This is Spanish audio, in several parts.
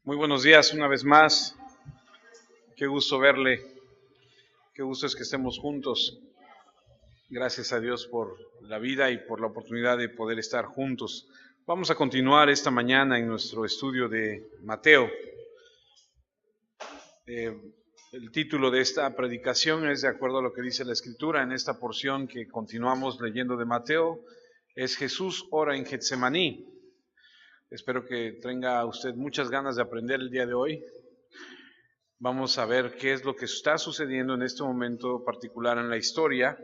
Muy buenos días una vez más. Qué gusto verle. Qué gusto es que estemos juntos. Gracias a Dios por la vida y por la oportunidad de poder estar juntos. Vamos a continuar esta mañana en nuestro estudio de Mateo. El título de esta predicación es de acuerdo a lo que dice la Escritura. En esta porción que continuamos leyendo de Mateo, es Jesús ora en Getsemaní. Espero que tenga usted muchas ganas de aprender el día de hoy. Vamos a ver qué es lo que está sucediendo en este momento particular en la historia,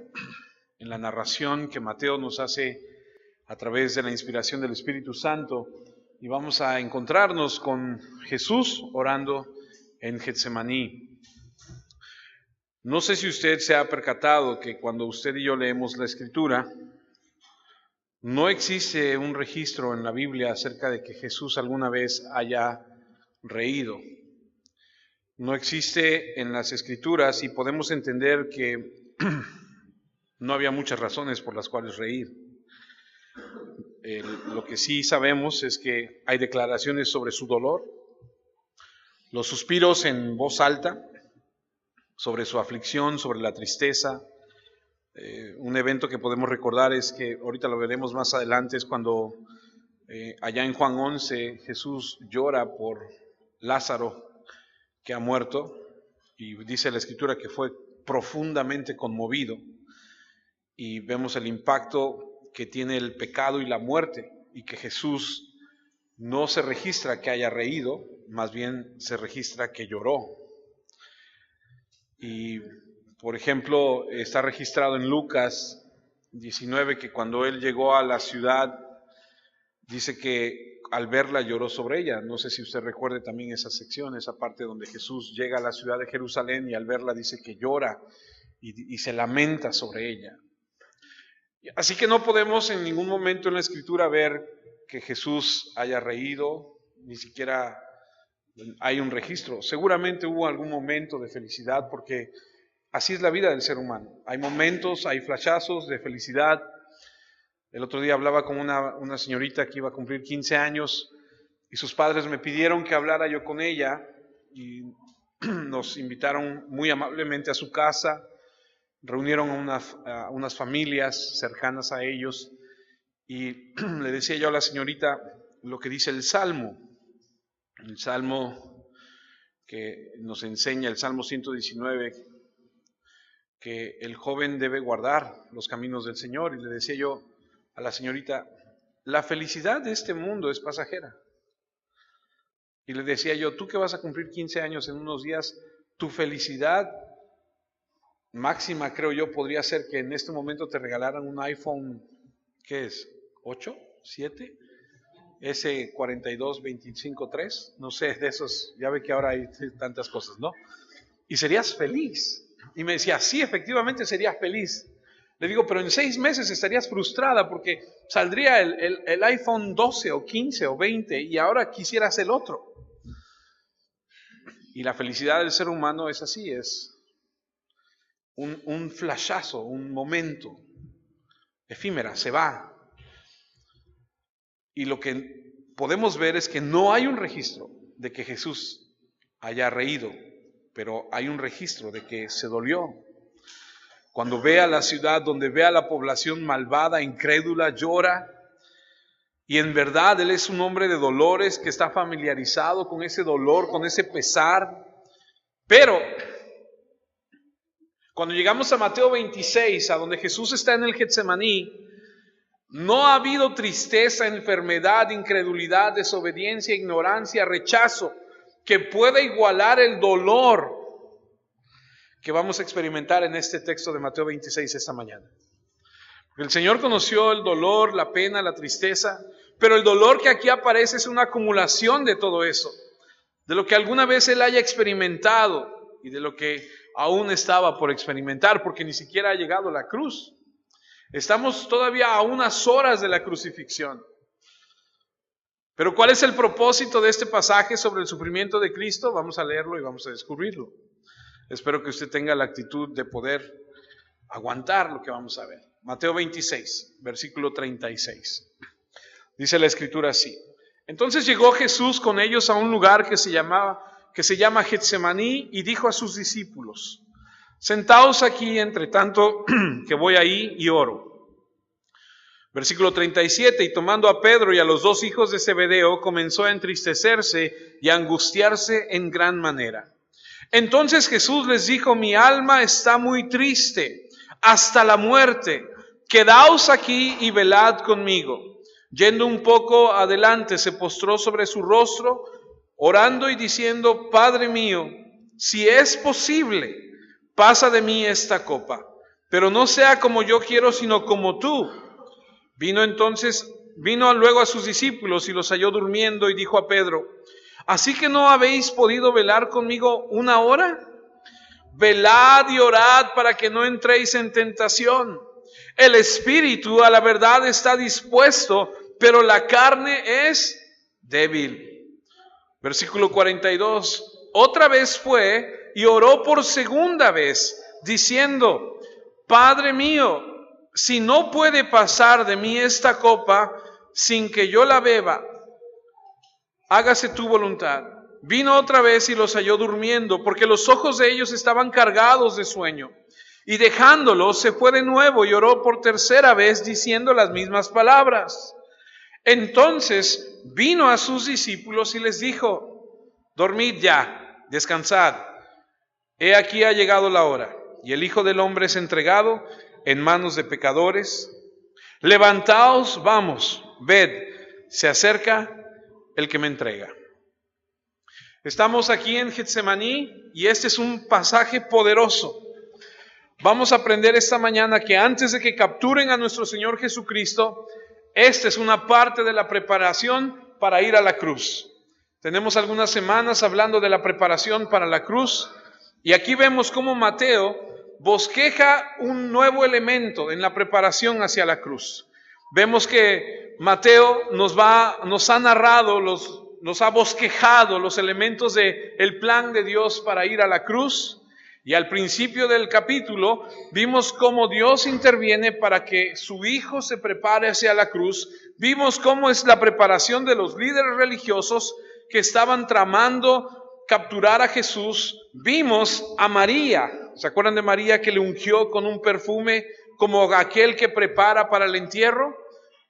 en la narración que Mateo nos hace a través de la inspiración del Espíritu Santo, y vamos a encontrarnos con Jesús orando en Getsemaní. No sé si usted se ha percatado que cuando usted y yo leemos la Escritura, no existe un registro en la Biblia acerca de que Jesús alguna vez haya reído. No existe en las Escrituras, y podemos entender que no había muchas razones por las cuales reír. Lo que sí sabemos es que hay declaraciones sobre su dolor, los suspiros en voz alta, sobre su aflicción, sobre la tristeza. Un evento que podemos recordar es que, ahorita lo veremos más adelante, es cuando allá en Juan 11 Jesús llora por Lázaro que ha muerto, y dice la Escritura que fue profundamente conmovido, y vemos el impacto que tiene el pecado y la muerte, y que Jesús no se registra que haya reído, más bien se registra que lloró. Y por ejemplo, está registrado en Lucas 19 que cuando él llegó a la ciudad, dice que al verla lloró sobre ella. No sé si usted recuerde también esa sección, esa parte donde Jesús llega a la ciudad de Jerusalén y al verla dice que llora y se lamenta sobre ella. Así que no podemos en ningún momento en la Escritura ver que Jesús haya reído, ni siquiera hay un registro. Seguramente hubo algún momento de felicidad, porque así es la vida del ser humano. Hay momentos, hay flashazos de felicidad. El otro día hablaba con una señorita que iba a cumplir 15 años y sus padres me pidieron que hablara yo con ella, y nos invitaron muy amablemente a su casa. Reunieron a unas familias cercanas a ellos, y le decía yo a la señorita lo que dice el Salmo que nos enseña, el Salmo 119, que el joven debe guardar los caminos del Señor. Y le decía yo a la señorita, la felicidad de este mundo es pasajera. Y le decía yo, tú que vas a cumplir 15 años en unos días, tu felicidad máxima, creo yo, podría ser que en este momento te regalaran un iPhone, ¿qué es? ¿8? ¿7? S4225-3, no sé, de esos, ya ve que ahora hay tantas cosas, ¿no? Y serías feliz. Y me decía, sí, efectivamente serías feliz. Le digo, pero en 6 meses estarías frustrada porque saldría el iPhone 12 o 15 o 20 y ahora quisieras el otro. Y la felicidad del ser humano es así, es un flashazo, un momento efímera, se va. Y lo que podemos ver es que no hay un registro de que Jesús haya reído, pero hay un registro de que se dolió. Cuando ve a la ciudad, donde ve a la población malvada, incrédula, llora. Y en verdad Él es un hombre de dolores que está familiarizado con ese dolor, con ese pesar. Pero cuando llegamos a Mateo 26, a donde Jesús está en el Getsemaní, no ha habido tristeza, enfermedad, incredulidad, desobediencia, ignorancia, rechazo que pueda igualar el dolor que vamos a experimentar en este texto de Mateo 26 esta mañana. El Señor conoció el dolor, la pena, la tristeza, pero el dolor que aquí aparece es una acumulación de todo eso, de lo que alguna vez Él haya experimentado y de lo que aún estaba por experimentar, porque ni siquiera ha llegado a la cruz. Estamos todavía a unas horas de la crucifixión. Pero ¿cuál es el propósito de este pasaje sobre el sufrimiento de Cristo? Vamos a leerlo y vamos a descubrirlo. Espero que usted tenga la actitud de poder aguantar lo que vamos a ver. Mateo 26, versículo 36. Dice la Escritura así: Entonces llegó Jesús con ellos a un lugar que se llama Getsemaní, y dijo a sus discípulos: sentaos aquí entre tanto que voy ahí y oro. Versículo 37, y tomando a Pedro y a los dos hijos de Zebedeo, comenzó a entristecerse y a angustiarse en gran manera. Entonces Jesús les dijo: mi alma está muy triste hasta la muerte, quedaos aquí y velad conmigo. Yendo un poco adelante, se postró sobre su rostro, orando y diciendo: Padre mío, si es posible, pasa de mí esta copa, pero no sea como yo quiero, sino como tú. Vino luego a sus discípulos y los halló durmiendo, y dijo a Pedro: ¿así que no habéis podido velar conmigo una hora? Velad y orad para que no entréis en tentación. El espíritu a la verdad está dispuesto, pero la carne es débil. Versículo 42. Otra vez fue y oró por segunda vez, diciendo: Padre mío, si no puede pasar de mí esta copa sin que yo la beba, hágase tu voluntad. Vino otra vez y los halló durmiendo, porque los ojos de ellos estaban cargados de sueño. Y dejándolos, se fue de nuevo y oró por tercera vez, diciendo las mismas palabras. Entonces vino a sus discípulos y les dijo: dormid ya, descansad. He aquí ha llegado la hora, y el Hijo del Hombre es entregado en manos de pecadores. Levantaos, vamos, ved, se acerca el que me entrega. Estamos aquí en Getsemaní y este es un pasaje poderoso. Vamos a aprender esta mañana que antes de que capturen a nuestro Señor Jesucristo, esta es una parte de la preparación para ir a la cruz. Tenemos algunas semanas hablando de la preparación para la cruz, y aquí vemos cómo Mateo bosqueja un nuevo elemento en la preparación hacia la cruz. Vemos que Mateo nos ha narrado, nos ha bosquejado los elementos del plan de Dios para ir a la cruz. Y al principio del capítulo vimos cómo Dios interviene para que su Hijo se prepare hacia la cruz. Vimos cómo es la preparación de los líderes religiosos que estaban tramando capturar a Jesús. Vimos a María, ¿se acuerdan de María que le ungió con un perfume como aquel que prepara para el entierro?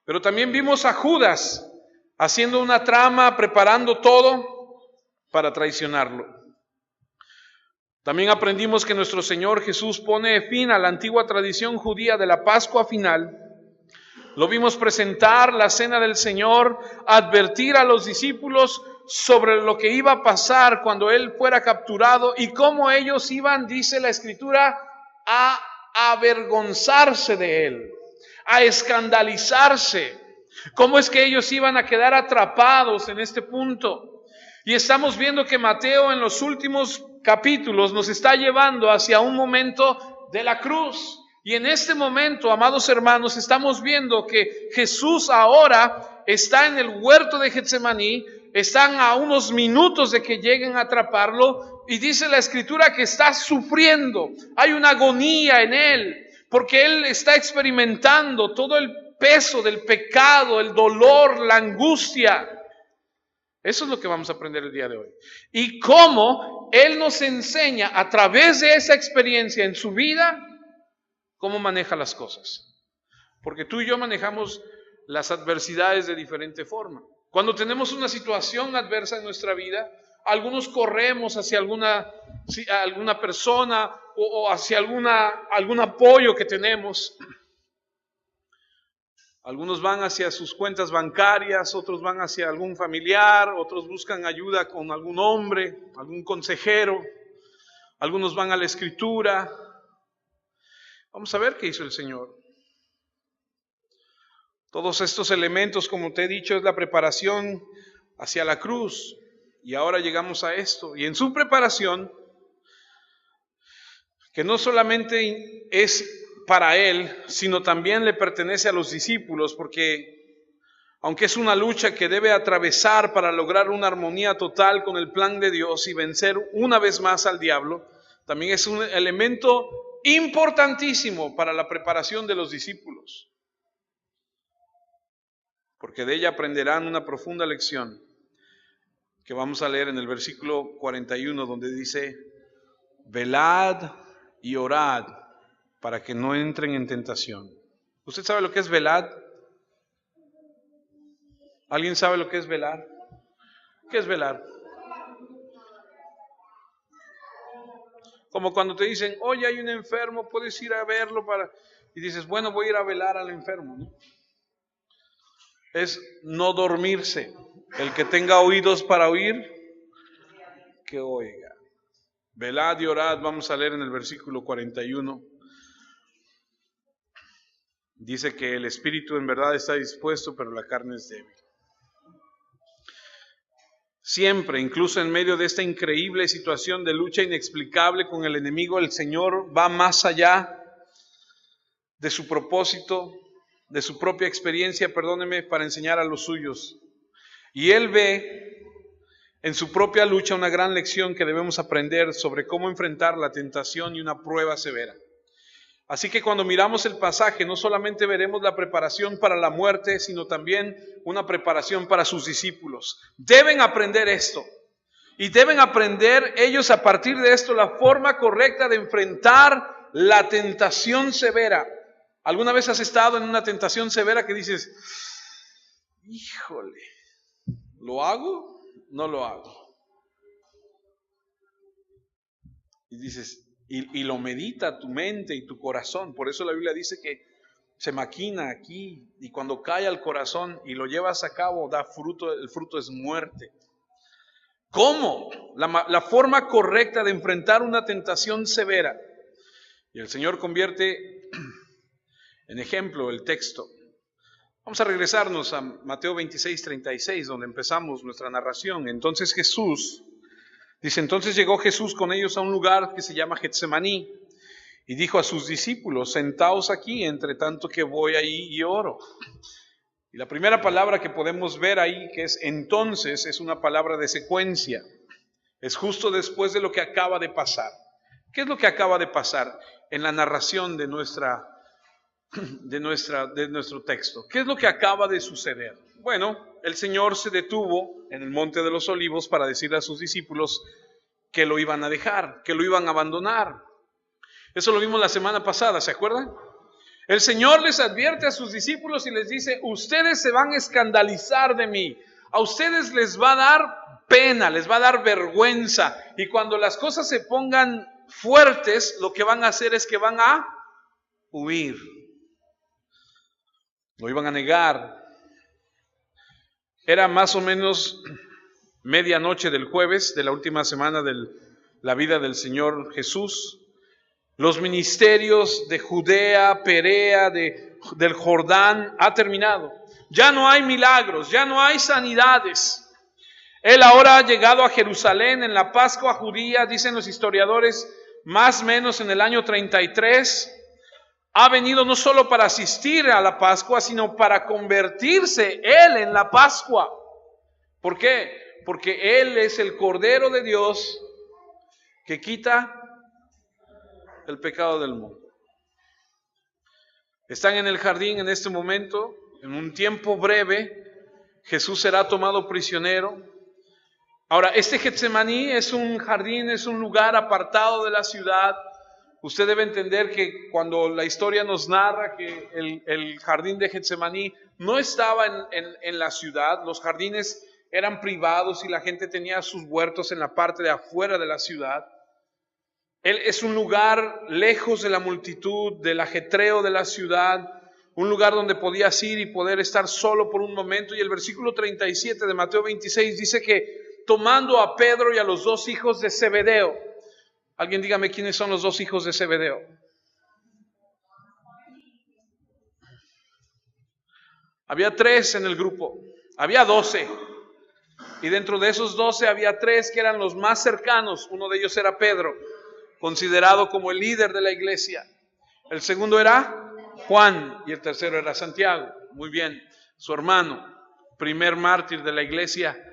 Pero también vimos a Judas haciendo una trama, preparando todo para traicionarlo. También aprendimos que nuestro Señor Jesús pone fin a la antigua tradición judía de la Pascua final. Lo vimos presentar la cena del Señor, advertir a los discípulos sobre lo que iba a pasar cuando Él fuera capturado y cómo ellos iban, dice la Escritura, a avergonzarse de Él, a escandalizarse. ¿Cómo es que ellos iban a quedar atrapados en este punto? Y estamos viendo que Mateo en los últimos capítulos nos está llevando hacia un momento de la cruz. Y en este momento, amados hermanos, estamos viendo que Jesús ahora está en el huerto de Getsemaní, están a unos minutos de que lleguen a atraparlo, y dice la Escritura que está sufriendo, hay una agonía en él, porque él está experimentando todo el peso del pecado, el dolor, la angustia. Eso es lo que vamos a aprender el día de hoy. Y cómo Él nos enseña a través de esa experiencia en su vida, cómo maneja las cosas. Porque tú y yo manejamos las adversidades de diferente forma. Cuando tenemos una situación adversa en nuestra vida, algunos corremos hacia alguna persona o hacia algún apoyo que tenemos. Algunos van hacia sus cuentas bancarias, otros van hacia algún familiar, otros buscan ayuda con algún hombre, algún consejero, algunos van a la Escritura. Vamos a ver qué hizo el Señor. Todos estos elementos, como te he dicho, es la preparación hacia la cruz. Y ahora llegamos a esto. Y en su preparación, que no solamente es para Él, sino también le pertenece a los discípulos, porque aunque es una lucha que debe atravesar para lograr una armonía total con el plan de Dios y vencer una vez más al diablo, también es un elemento importantísimo para la preparación de los discípulos. porque de ella aprenderán una profunda lección que vamos a leer en el versículo 41, donde dice: velad y orad para que no entren en tentación. ¿Usted sabe lo que es velad? ¿Alguien sabe lo que es velar? ¿Qué es velar? Como cuando te dicen, oye, hay un enfermo, puedes ir a verlo y dices, bueno, voy a ir a velar al enfermo, ¿no? Es no dormirse. El que tenga oídos para oír, que oiga. Velad y orad, vamos a leer en el versículo 41. Dice que el espíritu en verdad está dispuesto, pero la carne es débil. Siempre, incluso en medio de esta increíble situación de lucha inexplicable con el enemigo, el Señor va más allá de su propósito, de su propia experiencia, para enseñar a los suyos. Y Él ve en su propia lucha una gran lección que debemos aprender sobre cómo enfrentar la tentación y una prueba severa. Así que cuando miramos el pasaje, no solamente veremos la preparación para la muerte, sino también una preparación para sus discípulos. Deben aprender esto. Y deben aprender ellos a partir de esto la forma correcta de enfrentar la tentación severa. ¿Alguna vez has estado en una tentación severa que dices, híjole, ¿lo hago? No lo hago. Y dices, y lo medita tu mente y tu corazón. Por eso la Biblia dice que se maquina aquí y cuando cae al corazón y lo llevas a cabo, da fruto, el fruto es muerte. ¿Cómo? La forma correcta de enfrentar una tentación severa. Y el Señor convierte en ejemplo el texto. Vamos a regresarnos a Mateo 26:36, donde empezamos nuestra narración. Entonces llegó Jesús con ellos a un lugar que se llama Getsemaní y dijo a sus discípulos, sentaos aquí entre tanto que voy ahí y oro. Y la primera palabra que podemos ver ahí, que es entonces, es una palabra de secuencia. Es justo después de lo que acaba de pasar. ¿Qué es lo que acaba de pasar en la narración de nuestro texto? ¿Qué es lo que acaba de suceder? Bueno, el Señor se detuvo en el Monte de los Olivos para decirle a sus discípulos que lo iban a dejar, que lo iban a abandonar. Eso lo vimos la semana pasada, ¿se acuerdan? El Señor les advierte a sus discípulos y les dice, ustedes se van a escandalizar de mí, a ustedes les va a dar pena, les va a dar vergüenza, y cuando las cosas se pongan fuertes, lo que van a hacer es que van a huir. Lo iban a negar. Era más o menos medianoche del jueves de la última semana de la vida del Señor Jesús. Los ministerios de Judea, Perea, del Jordán ha terminado. Ya no hay milagros, ya no hay sanidades. Él ahora ha llegado a Jerusalén en la Pascua judía, dicen los historiadores, más o menos en el año 33. Ha venido no solo para asistir a la Pascua, sino para convertirse Él en la Pascua. ¿Por qué? Porque Él es el Cordero de Dios que quita el pecado del mundo. Están en el jardín en este momento, en un tiempo breve, Jesús será tomado prisionero. Ahora, este Getsemaní es un jardín, es un lugar apartado de la ciudad. Usted debe entender que cuando la historia nos narra que el jardín de Getsemaní no estaba en la ciudad, los jardines eran privados y la gente tenía sus huertos en la parte de afuera de la ciudad. Él es un lugar lejos de la multitud, del ajetreo de la ciudad, un lugar donde podías ir y poder estar solo por un momento. Y el versículo 37 de Mateo 26 dice que tomando a Pedro y a los dos hijos de Zebedeo. Alguien dígame quiénes son los dos hijos de Zebedeo. Había 3 en el grupo, había 12. Y dentro de esos 12 había 3 que eran los más cercanos. Uno de ellos era Pedro, considerado como el líder de la iglesia. El segundo era Juan y el tercero era Santiago. Muy bien, su hermano, primer mártir de la iglesia.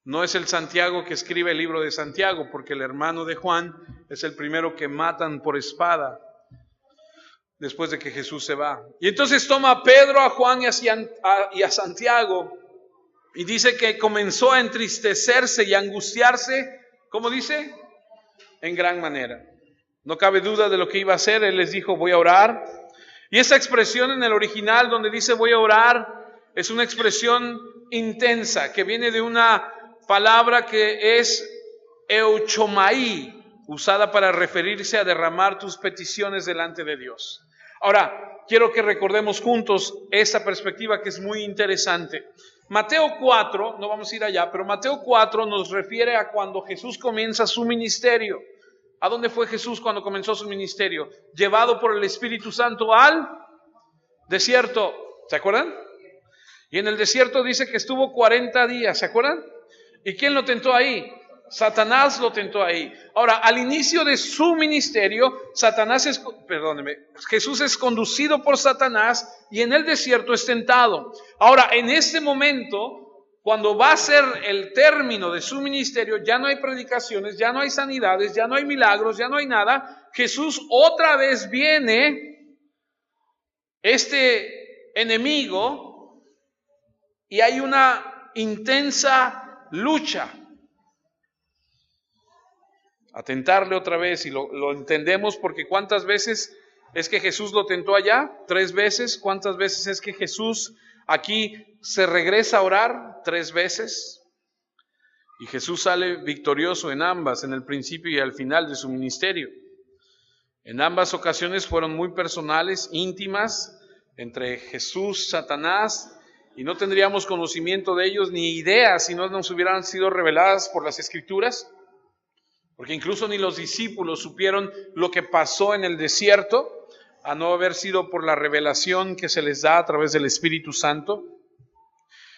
No es el Santiago que escribe el libro de Santiago, porque el hermano de Juan es el primero que matan por espada después de que Jesús se va. Y entonces toma a Pedro, a Juan y a Santiago, y dice que comenzó a entristecerse y a angustiarse, ¿cómo dice? En gran manera. No cabe duda de lo que iba a hacer. Él les dijo, voy a orar. Y esa expresión en el original donde dice voy a orar, es una expresión intensa, que viene de una palabra que es euchomai, usada para referirse a derramar tus peticiones delante de Dios. Ahora, quiero que recordemos juntos esta perspectiva que es muy interesante. Mateo 4, no vamos a ir allá, pero Mateo 4 nos refiere a cuando Jesús comienza su ministerio. ¿A dónde fue Jesús cuando comenzó su ministerio? Llevado por el Espíritu Santo al desierto. ¿Se acuerdan? Y en el desierto dice que estuvo 40 días. ¿Se acuerdan? ¿Y quién lo tentó ahí? Satanás lo tentó ahí. Ahora, al inicio de su ministerio, Jesús es conducido por Satanás y en el desierto es tentado. Ahora, en este momento, cuando va a ser el término de su ministerio, ya no hay predicaciones, ya no hay sanidades, ya no hay milagros, ya no hay nada. Jesús otra vez viene, este enemigo, y hay una intensa lucha. A tentarle otra vez, y lo entendemos porque ¿cuántas veces es que Jesús lo tentó allá? 3 veces. ¿Cuántas veces es que Jesús aquí se regresa a orar? 3 veces. Y Jesús sale victorioso en ambas, en el principio y al final de su ministerio. En ambas ocasiones fueron muy personales, íntimas, entre Jesús, Satanás, y no tendríamos conocimiento de ellos ni idea si no nos hubieran sido reveladas por las Escrituras. Porque incluso ni los discípulos supieron lo que pasó en el desierto, a no haber sido por la revelación que se les da a través del Espíritu Santo.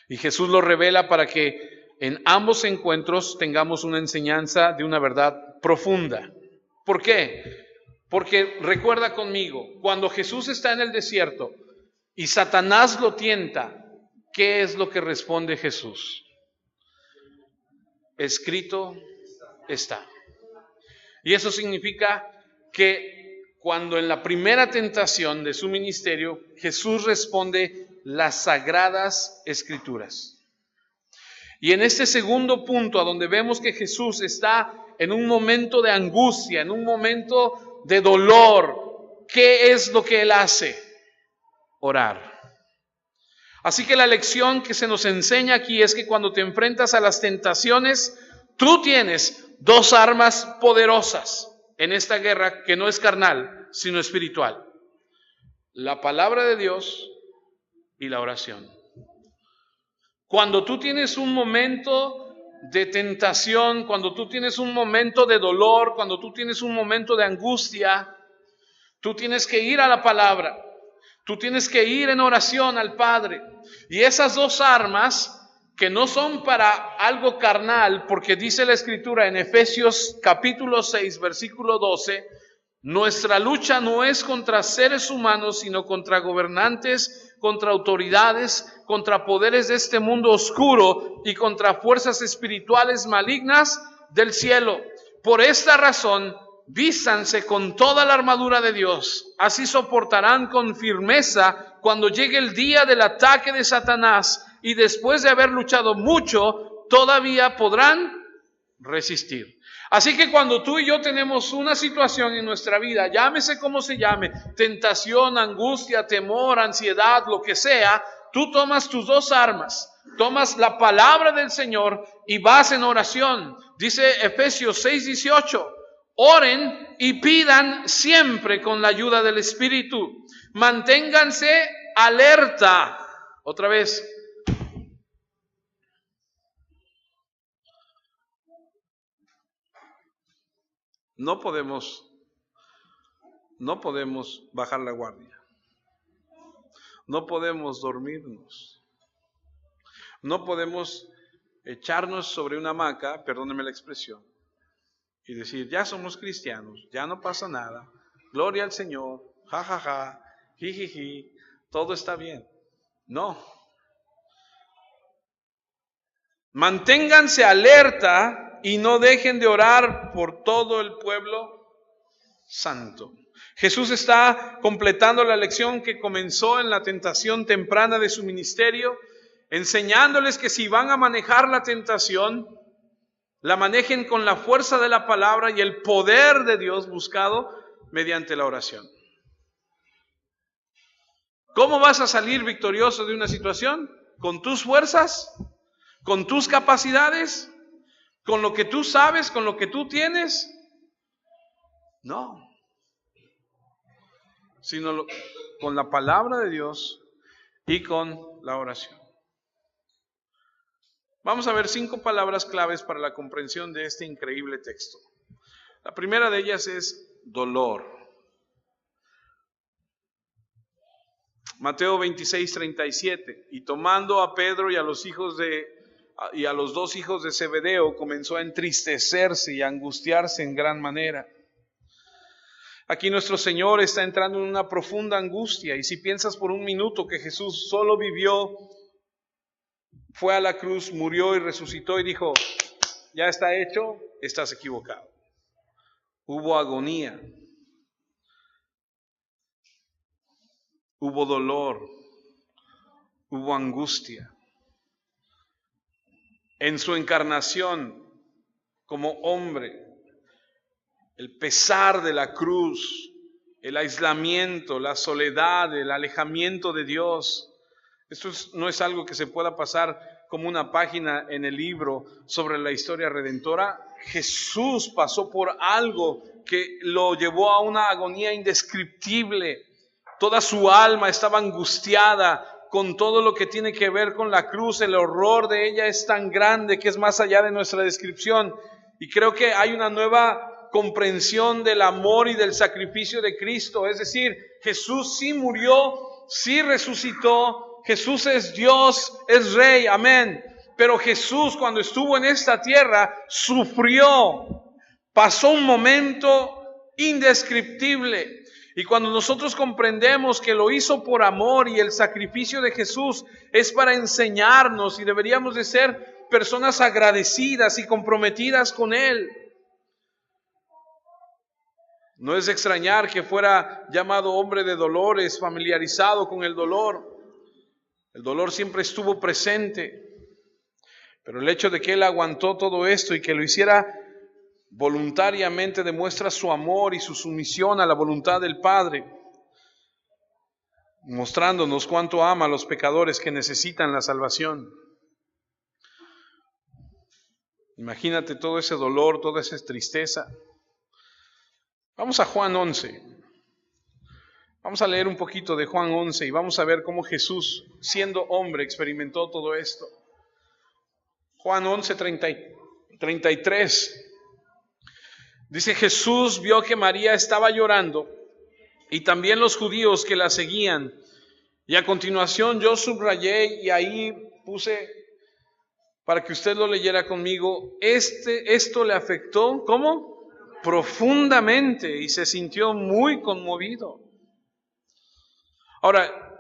Y Jesús lo revela para que en ambos encuentros tengamos una enseñanza de una verdad profunda. ¿Por qué? Porque recuerda conmigo, cuando Jesús está en el desierto y Satanás lo tienta, ¿qué es lo que responde Jesús? Escrito está. Y eso significa que cuando en la primera tentación de su ministerio, Jesús responde las sagradas Escrituras. Y en este segundo punto, a donde vemos que Jesús está en un momento de angustia, en un momento de dolor, ¿qué es lo que Él hace? Orar. Así que la lección que se nos enseña aquí es que cuando te enfrentas a las tentaciones, tú tienes 2 armas poderosas en esta guerra que no es carnal, sino espiritual. La palabra de Dios y la oración. Cuando tú tienes un momento de tentación, cuando tú tienes un momento de dolor, cuando tú tienes un momento de angustia, tú tienes que ir a la palabra. Tú tienes que ir en oración al Padre. Y esas 2 armas que no son para algo carnal, porque dice la Escritura en Efesios capítulo 6, versículo 12, nuestra lucha no es contra seres humanos, sino contra gobernantes, contra autoridades, contra poderes de este mundo oscuro y contra fuerzas espirituales malignas del cielo. Por esta razón, vístanse con toda la armadura de Dios, así soportarán con firmeza cuando llegue el día del ataque de Satanás, y después de haber luchado mucho, todavía podrán resistir. Así que cuando tú y yo tenemos una situación en nuestra vida, llámese como se llame, tentación, angustia, temor, ansiedad, lo que sea, tú tomas tus 2 armas, tomas la palabra del Señor y vas en oración. Dice Efesios 6:18, oren y pidan siempre con la ayuda del Espíritu. Manténganse alerta. Otra vez. No podemos bajar la guardia. No podemos dormirnos. No podemos echarnos sobre una hamaca, perdónenme la expresión, y decir, ya somos cristianos, ya no pasa nada, gloria al Señor, jajaja, jijiji, todo está bien. No. Manténganse alerta y no dejen de orar por todo el pueblo santo. Jesús está completando la lección que comenzó en la tentación temprana de su ministerio, enseñándoles que si van a manejar la tentación, la manejen con la fuerza de la palabra y el poder de Dios buscado mediante la oración. ¿Cómo vas a salir victorioso de una situación? ¿Con tus fuerzas? ¿Con tus capacidades? ¿Con lo que tú sabes? ¿Con lo que tú tienes? No. Sino con la palabra de Dios y con la oración. Vamos a ver 5 palabras claves para la comprensión de este increíble texto. La primera de ellas es dolor. Mateo 26:37. Y tomando a Pedro y a los 2 hijos de Zebedeo, comenzó a entristecerse y a angustiarse en gran manera. Aquí nuestro Señor está entrando en una profunda angustia, y si piensas por un minuto que Jesús solo vivió, fue a la cruz, murió y resucitó y dijo, ya está hecho, estás equivocado. Hubo agonía, hubo dolor, hubo angustia. En su encarnación como hombre, el pesar de la cruz, el aislamiento, la soledad, el alejamiento de Dios. Esto no es algo que se pueda pasar como una página en el libro sobre la historia redentora. Jesús pasó por algo que lo llevó a una agonía indescriptible. Toda su alma estaba angustiada con todo lo que tiene que ver con la cruz. El horror de ella es tan grande que es más allá de nuestra descripción. Y creo que hay una nueva comprensión del amor y del sacrificio de Cristo. Es decir, Jesús sí murió, sí resucitó, Jesús es Dios, es Rey, amén. Pero Jesús, cuando estuvo en esta tierra, sufrió, pasó un momento indescriptible. Y cuando nosotros comprendemos que lo hizo por amor y el sacrificio de Jesús es para enseñarnos, y deberíamos de ser personas agradecidas y comprometidas con Él. No es de extrañar que fuera llamado hombre de dolores, familiarizado con el dolor. El dolor siempre estuvo presente, pero el hecho de que Él aguantó todo esto y que lo hiciera voluntariamente demuestra su amor y su sumisión a la voluntad del Padre, mostrándonos cuánto ama a los pecadores que necesitan la salvación. Imagínate todo ese dolor, toda esa tristeza. Vamos a Juan 11. Vamos a leer un poquito de Juan 11 y vamos a ver cómo Jesús, siendo hombre, experimentó todo esto. Juan 11, 33. Dice, Jesús vio que María estaba llorando y también los judíos que la seguían. Y a continuación yo subrayé y ahí puse para que usted lo leyera conmigo. Esto le afectó, ¿cómo? Profundamente, y se sintió muy conmovido. Ahora,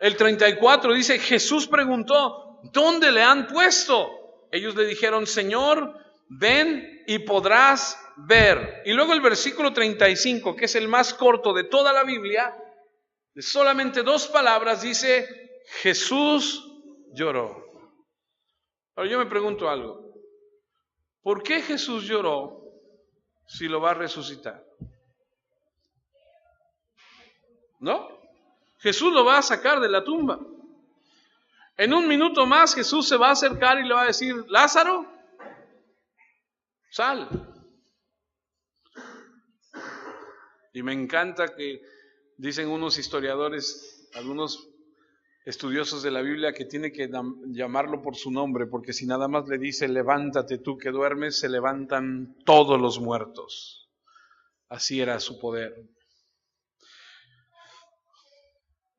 el 34 dice, Jesús preguntó, ¿dónde le han puesto? Ellos le dijeron, Señor, ven y podrás ver. Y luego el versículo 35, que es el más corto de toda la Biblia, de solamente 2 palabras, dice, Jesús lloró. Ahora yo me pregunto algo. ¿Por qué Jesús lloró si lo va a resucitar? ¿No? Jesús lo va a sacar de la tumba. En un minuto más Jesús se va a acercar y le va a decir, Lázaro, sal. Y me encanta que dicen unos historiadores, algunos estudiosos de la Biblia, que tiene que llamarlo por su nombre, porque si nada más le dice, levántate tú que duermes, se levantan todos los muertos. Así era su poder.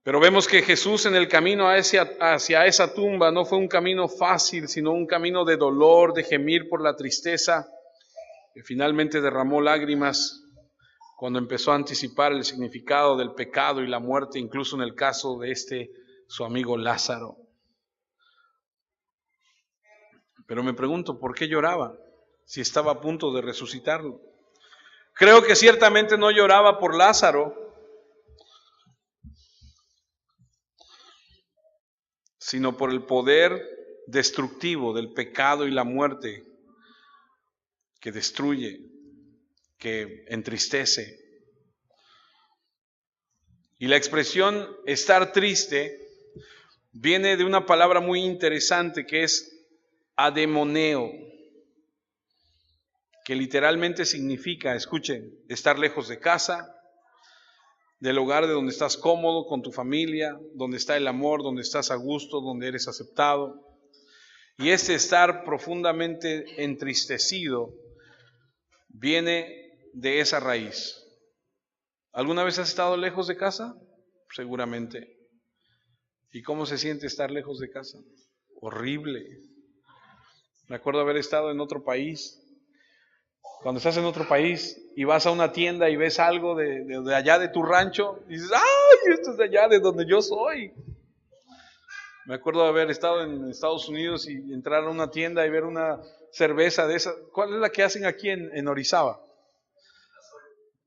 Pero vemos que Jesús en el camino hacia esa tumba no fue un camino fácil, sino un camino de dolor, de gemir por la tristeza, que finalmente derramó lágrimas cuando empezó a anticipar el significado del pecado y la muerte, incluso en el caso de su amigo Lázaro. Pero me pregunto, ¿por qué lloraba si estaba a punto de resucitarlo? Creo que ciertamente no lloraba por Lázaro, sino por el poder destructivo del pecado y la muerte que destruye, que entristece. Y la expresión estar triste viene de una palabra muy interesante que es ademoneo, que literalmente significa, escuchen, estar lejos de casa, del lugar de donde estás cómodo con tu familia, donde está el amor, donde estás a gusto, donde eres aceptado. Y este estar profundamente entristecido viene de esa raíz. ¿Alguna vez has estado lejos de casa? Seguramente. ¿Y cómo se siente estar lejos de casa? Horrible. Me acuerdo haber estado en otro país. Cuando estás en otro país y vas a una tienda y ves algo de allá de tu rancho, y dices, ¡ay, esto es de allá de donde yo soy! Me acuerdo de haber estado en Estados Unidos y entrar a una tienda y ver una cerveza de esa. ¿Cuál es la que hacen aquí en Orizaba?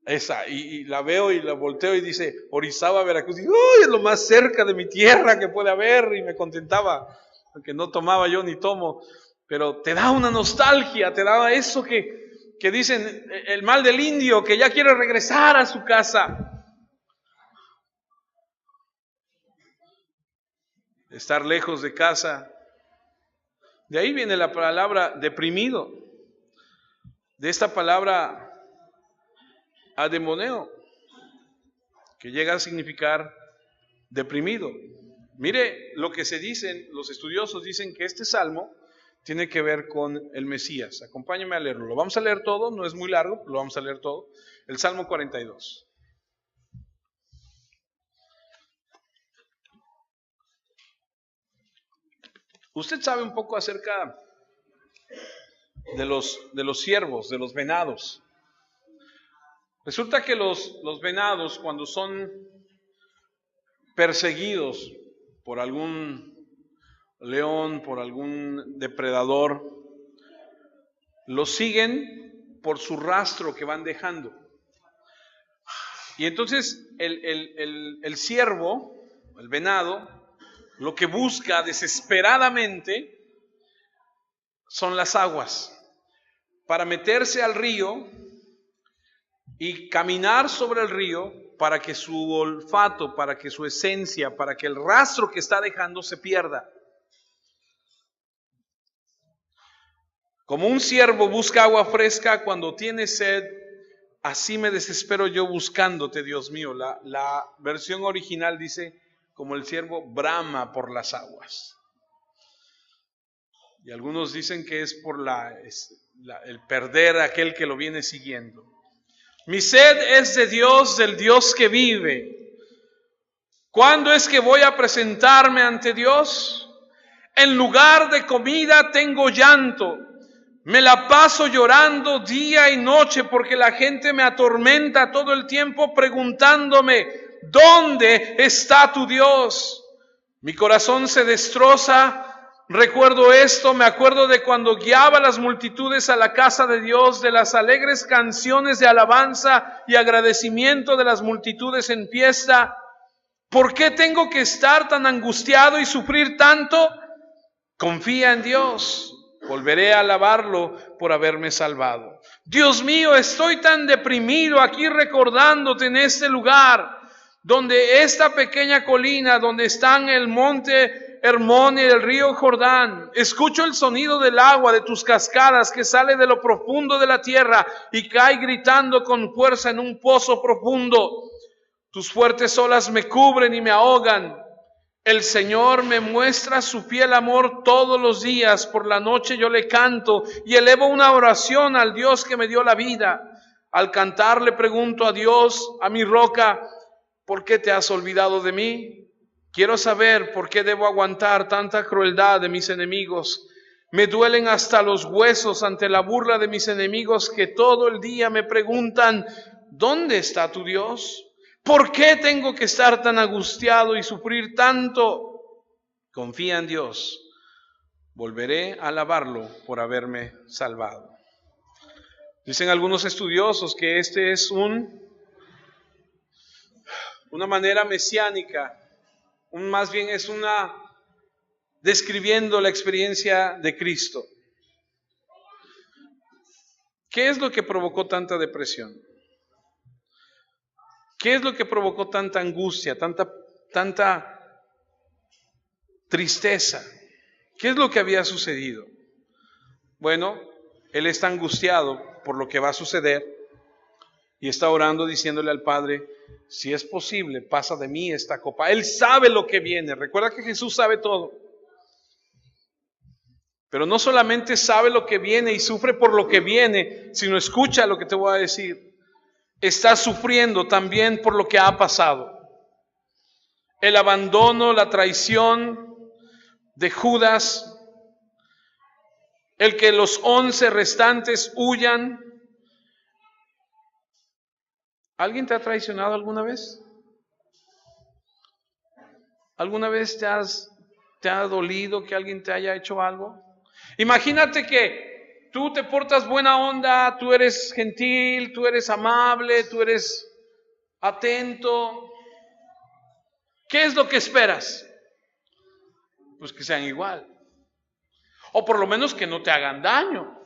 Esa, y la veo y la volteo y dice Orizaba, Veracruz. Y ¡uy! Es lo más cerca de mi tierra que puede haber, y me contentaba, porque no tomaba yo ni tomo, pero te da una nostalgia, te da eso que dicen el mal del indio, que ya quiere regresar a su casa. Estar lejos de casa. De ahí viene la palabra deprimido, de esta palabra ademoneo, que llega a significar deprimido. Mire lo que se dicen, los estudiosos dicen que este salmo tiene que ver con el Mesías. Acompáñame a leerlo. Lo vamos a leer todo, no es muy largo, lo vamos a leer todo. El Salmo 42. Usted sabe un poco acerca de los ciervos, de los venados. Resulta que los venados, cuando son perseguidos por algún león, por algún depredador, los siguen por su rastro que van dejando. Y entonces el ciervo, el venado, lo que busca desesperadamente son las aguas, para meterse al río y caminar sobre el río, para que su olfato, para que su esencia, para que el rastro que está dejando se pierda. Como un ciervo busca agua fresca cuando tiene sed, así me desespero yo buscándote, Dios mío. La versión original dice, como el ciervo brama por las aguas. Y algunos dicen que es por el perder a aquel que lo viene siguiendo. Mi sed es de Dios, del Dios que vive. ¿Cuándo es que voy a presentarme ante Dios? En lugar de comida tengo llanto. Me la paso llorando día y noche porque la gente me atormenta todo el tiempo preguntándome, ¿dónde está tu Dios? Mi corazón se destroza. Recuerdo esto, me acuerdo de cuando guiaba a las multitudes a la casa de Dios, de las alegres canciones de alabanza y agradecimiento de las multitudes en fiesta. ¿Por qué tengo que estar tan angustiado y sufrir tanto? Confía en Dios. Volveré a alabarlo por haberme salvado. Dios mío, estoy tan deprimido aquí recordándote en este lugar, donde esta pequeña colina, donde están el monte Hermón y el río Jordán. Escucho el sonido del agua de tus cascadas que sale de lo profundo de la tierra y cae gritando con fuerza en un pozo profundo. Tus fuertes olas me cubren y me ahogan. El Señor me muestra su fiel amor todos los días. Por la noche yo le canto y elevo una oración al Dios que me dio la vida. Al cantar le pregunto a Dios, a mi roca, ¿por qué te has olvidado de mí? Quiero saber por qué debo aguantar tanta crueldad de mis enemigos. Me duelen hasta los huesos ante la burla de mis enemigos que todo el día me preguntan, ¿dónde está tu Dios? ¿Por qué tengo que estar tan angustiado y sufrir tanto? Confía en Dios. Volveré a alabarlo por haberme salvado. Dicen algunos estudiosos que este es una manera mesiánica, más bien es una describiendo la experiencia de Cristo. ¿Qué es lo que provocó tanta depresión? ¿Qué es lo que provocó tanta angustia, tanta tristeza? ¿Qué es lo que había sucedido? Bueno, él está angustiado por lo que va a suceder y está orando diciéndole al Padre, si es posible, pasa de mí esta copa. Él sabe lo que viene. Recuerda que Jesús sabe todo. Pero no solamente sabe lo que viene y sufre por lo que viene, sino escucha lo que te voy a decir. Está sufriendo también por lo que ha pasado. El abandono, la traición de Judas, el que los 11 restantes huyan. ¿Alguien te ha traicionado alguna vez? ¿Alguna vez te ha dolido que alguien te haya hecho algo? Imagínate que tú te portas buena onda, tú eres gentil, tú eres amable, tú eres atento. ¿Qué es lo que esperas? Pues que sean igual. O por lo menos que no te hagan daño.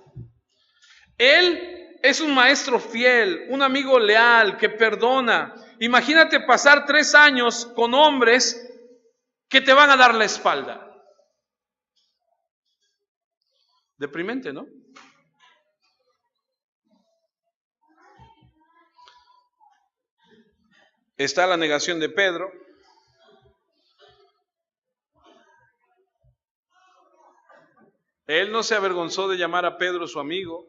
Él es un maestro fiel, un amigo leal que perdona. Imagínate pasar 3 años con hombres que te van a dar la espalda. Deprimente, ¿no? Está la negación de Pedro. Él no se avergonzó de llamar a Pedro su amigo.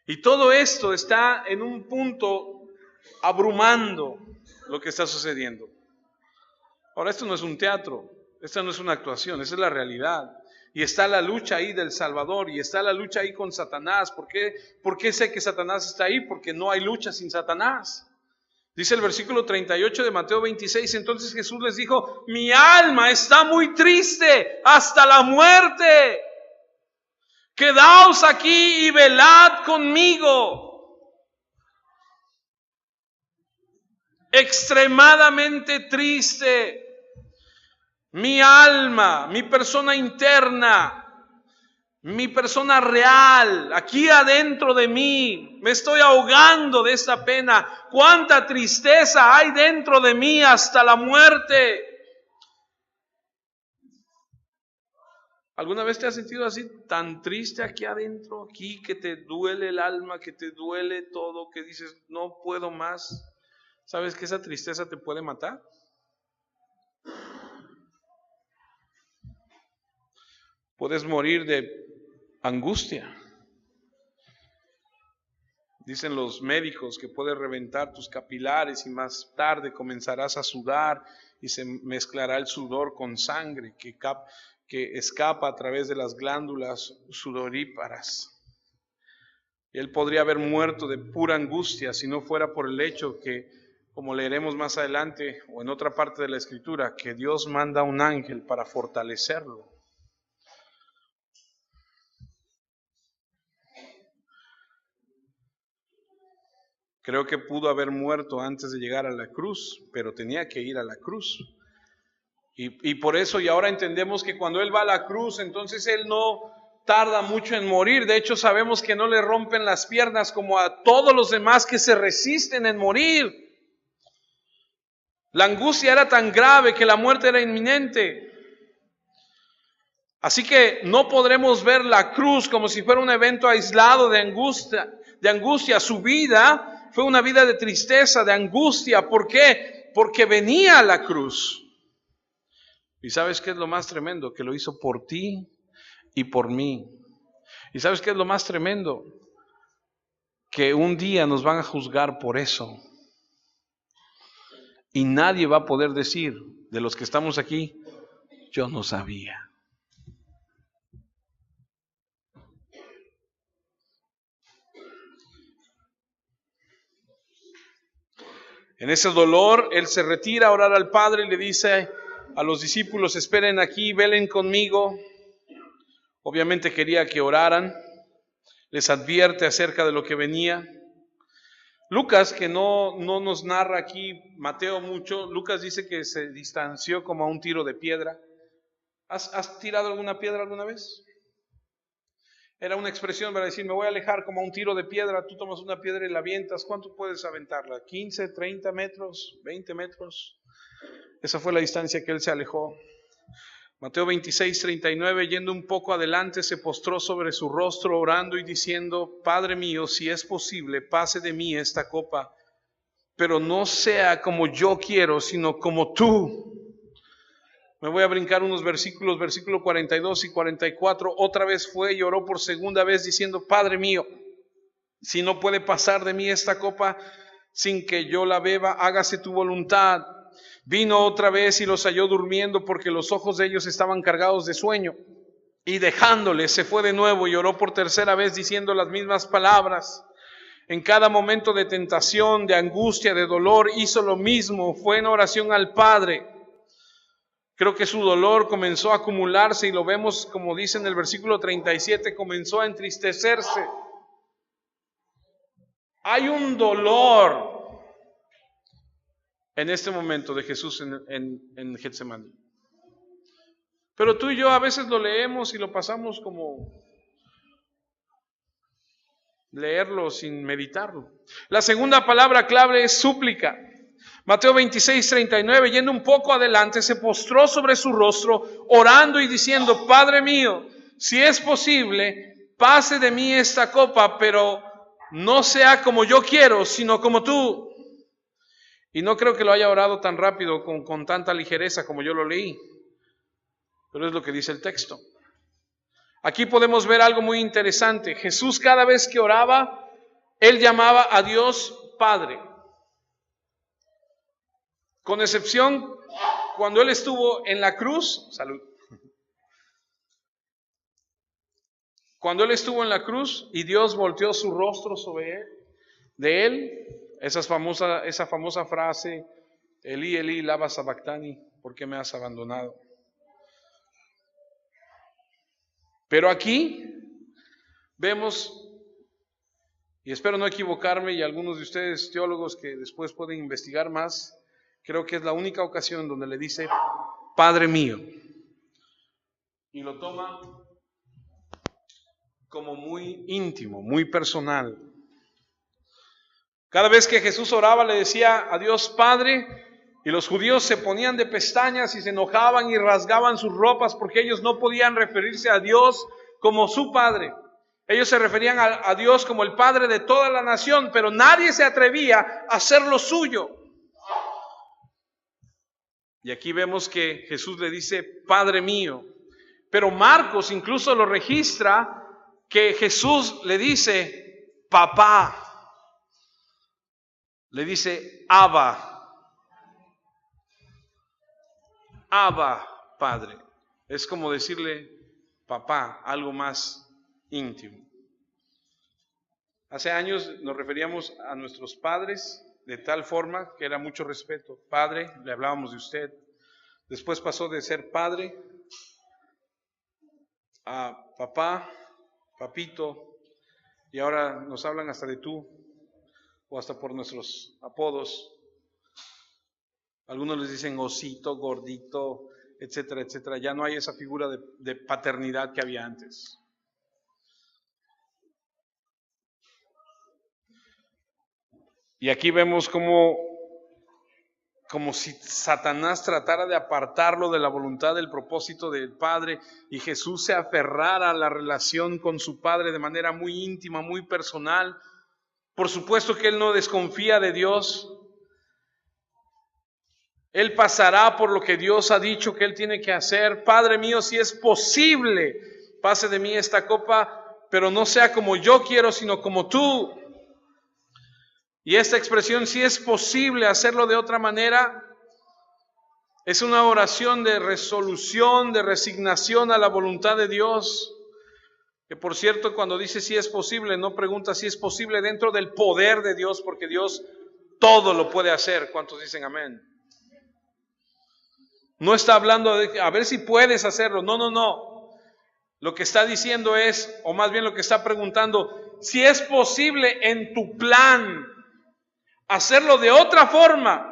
Y todo esto está en un punto abrumando lo que está sucediendo. Ahora, esto no es un teatro, esta no es una actuación, esa es la realidad. Y está la lucha ahí del Salvador, y está la lucha ahí con Satanás. ¿Por qué sé que Satanás está ahí? Porque no hay lucha sin Satanás. Dice el versículo 38 de Mateo 26, entonces Jesús les dijo, mi alma está muy triste hasta la muerte. Quedaos aquí y velad conmigo. Extremadamente triste. Mi alma, mi persona interna, mi persona real, aquí adentro de mí, me estoy ahogando de esta pena. Cuánta tristeza hay dentro de mí hasta la muerte. ¿Alguna vez te has sentido así, tan triste aquí adentro, aquí, que te duele el alma, que te duele todo, que dices, no puedo más? ¿Sabes que esa tristeza te puede matar? Puedes morir de angustia. Dicen los médicos que puedes reventar tus capilares y más tarde comenzarás a sudar y se mezclará el sudor con sangre que escapa a través de las glándulas sudoríparas. Él podría haber muerto de pura angustia si no fuera por el hecho que, como leeremos más adelante o en otra parte de la Escritura, que Dios manda un ángel para fortalecerlo. Creo que pudo haber muerto antes de llegar a la cruz, pero tenía que ir a la cruz. Y por eso, y ahora entendemos que cuando Él va a la cruz, entonces Él no tarda mucho en morir. De hecho, sabemos que no le rompen las piernas como a todos los demás que se resisten en morir. La angustia era tan grave que la muerte era inminente. Así que no podremos ver la cruz como si fuera un evento aislado de angustia. Su vida fue una vida de tristeza, de angustia. ¿Por qué? Porque venía a la cruz. ¿Y sabes qué es lo más tremendo? Que lo hizo por ti y por mí. ¿Y sabes qué es lo más tremendo? Que un día nos van a juzgar por eso. Y nadie va a poder decir, de los que estamos aquí, yo no sabía. En ese dolor, Él se retira a orar al Padre y le dice a los discípulos, esperen aquí, velen conmigo. Obviamente quería que oraran, les advierte acerca de lo que venía. Lucas, que no nos narra aquí Mateo mucho, Lucas dice que se distanció como a un tiro de piedra. ¿Has tirado alguna piedra alguna vez? Era una expresión para decir, me voy a alejar como a un tiro de piedra. Tú tomas una piedra y la avientas. ¿Cuánto puedes aventarla? ¿15, 30 metros, 20 metros? Esa fue la distancia que él se alejó. Mateo 26, 39, yendo un poco adelante, se postró sobre su rostro orando y diciendo, Padre mío, si es posible, pase de mí esta copa, pero no sea como yo quiero, sino como tú. Me voy a brincar unos versículos, versículo 42 y 44. Otra vez fue y oró por segunda vez diciendo, Padre mío, si no puede pasar de mí esta copa sin que yo la beba, hágase tu voluntad. Vino otra vez y los halló durmiendo porque los ojos de ellos estaban cargados de sueño. Y dejándoles se fue de nuevo y oró por tercera vez diciendo las mismas palabras. En cada momento de tentación, de angustia, de dolor, hizo lo mismo. Fue en oración al Padre. Creo que su dolor comenzó a acumularse y lo vemos, como dice en el versículo 37, comenzó a entristecerse. Hay un dolor en este momento de Jesús en Getsemaní. Pero tú y yo a veces lo leemos y lo pasamos como leerlo sin meditarlo. La segunda palabra clave es súplica. Mateo 26, 39, yendo un poco adelante, se postró sobre su rostro, orando y diciendo, Padre mío, si es posible, pase de mí esta copa, pero no sea como yo quiero, sino como tú. Y no creo que lo haya orado tan rápido, con tanta ligereza como yo lo leí, pero es lo que dice el texto. Aquí podemos ver algo muy interesante. Jesús cada vez que oraba, Él llamaba a Dios Padre. Con excepción, cuando Él estuvo en la cruz, salud. Cuando Él estuvo en la cruz y Dios volteó su rostro sobre Él, de Él, esa famosa frase, Elí, Elí, lama sabactani, ¿por qué me has abandonado? Pero aquí vemos, y espero no equivocarme, y algunos de ustedes teólogos que después pueden investigar más, creo que es la única ocasión donde le dice, Padre mío. Y lo toma como muy íntimo, muy personal. Cada vez que Jesús oraba le decía a Dios Padre, y los judíos se ponían de pestañas y se enojaban y rasgaban sus ropas porque ellos no podían referirse a Dios como su Padre. Ellos se referían a Dios como el Padre de toda la nación, pero nadie se atrevía a hacer lo suyo. Y aquí vemos que Jesús le dice, Padre mío. Pero Marcos incluso lo registra que Jesús le dice, Papá. Le dice, Abba. Abba, Padre. Es como decirle, papá, algo más íntimo. Hace años nos referíamos a nuestros padres de tal forma que era mucho respeto. Padre, le hablábamos de usted. Después pasó de ser padre a papá, papito, y ahora nos hablan hasta de tú, o hasta por nuestros apodos. Algunos les dicen osito, gordito, etcétera, etcétera. Ya no hay esa figura de paternidad que había antes. Y aquí vemos como si Satanás tratara de apartarlo de la voluntad, del propósito del Padre, y Jesús se aferrara a la relación con su Padre de manera muy íntima, muy personal. Por supuesto que Él no desconfía de Dios. Él pasará por lo que Dios ha dicho que Él tiene que hacer. Padre mío, si es posible, pase de mí esta copa, pero no sea como yo quiero, sino como tú. Y esta expresión, si es posible hacerlo de otra manera, es una oración de resolución, de resignación a la voluntad de Dios. Que por cierto, cuando dice si es posible, no pregunta si es posible dentro del poder de Dios, porque Dios todo lo puede hacer. ¿Cuántos dicen amén? No está hablando de a ver si puedes hacerlo. No. Lo que está diciendo es, o más bien lo que está preguntando, si es posible en tu plan hacerlo de otra forma,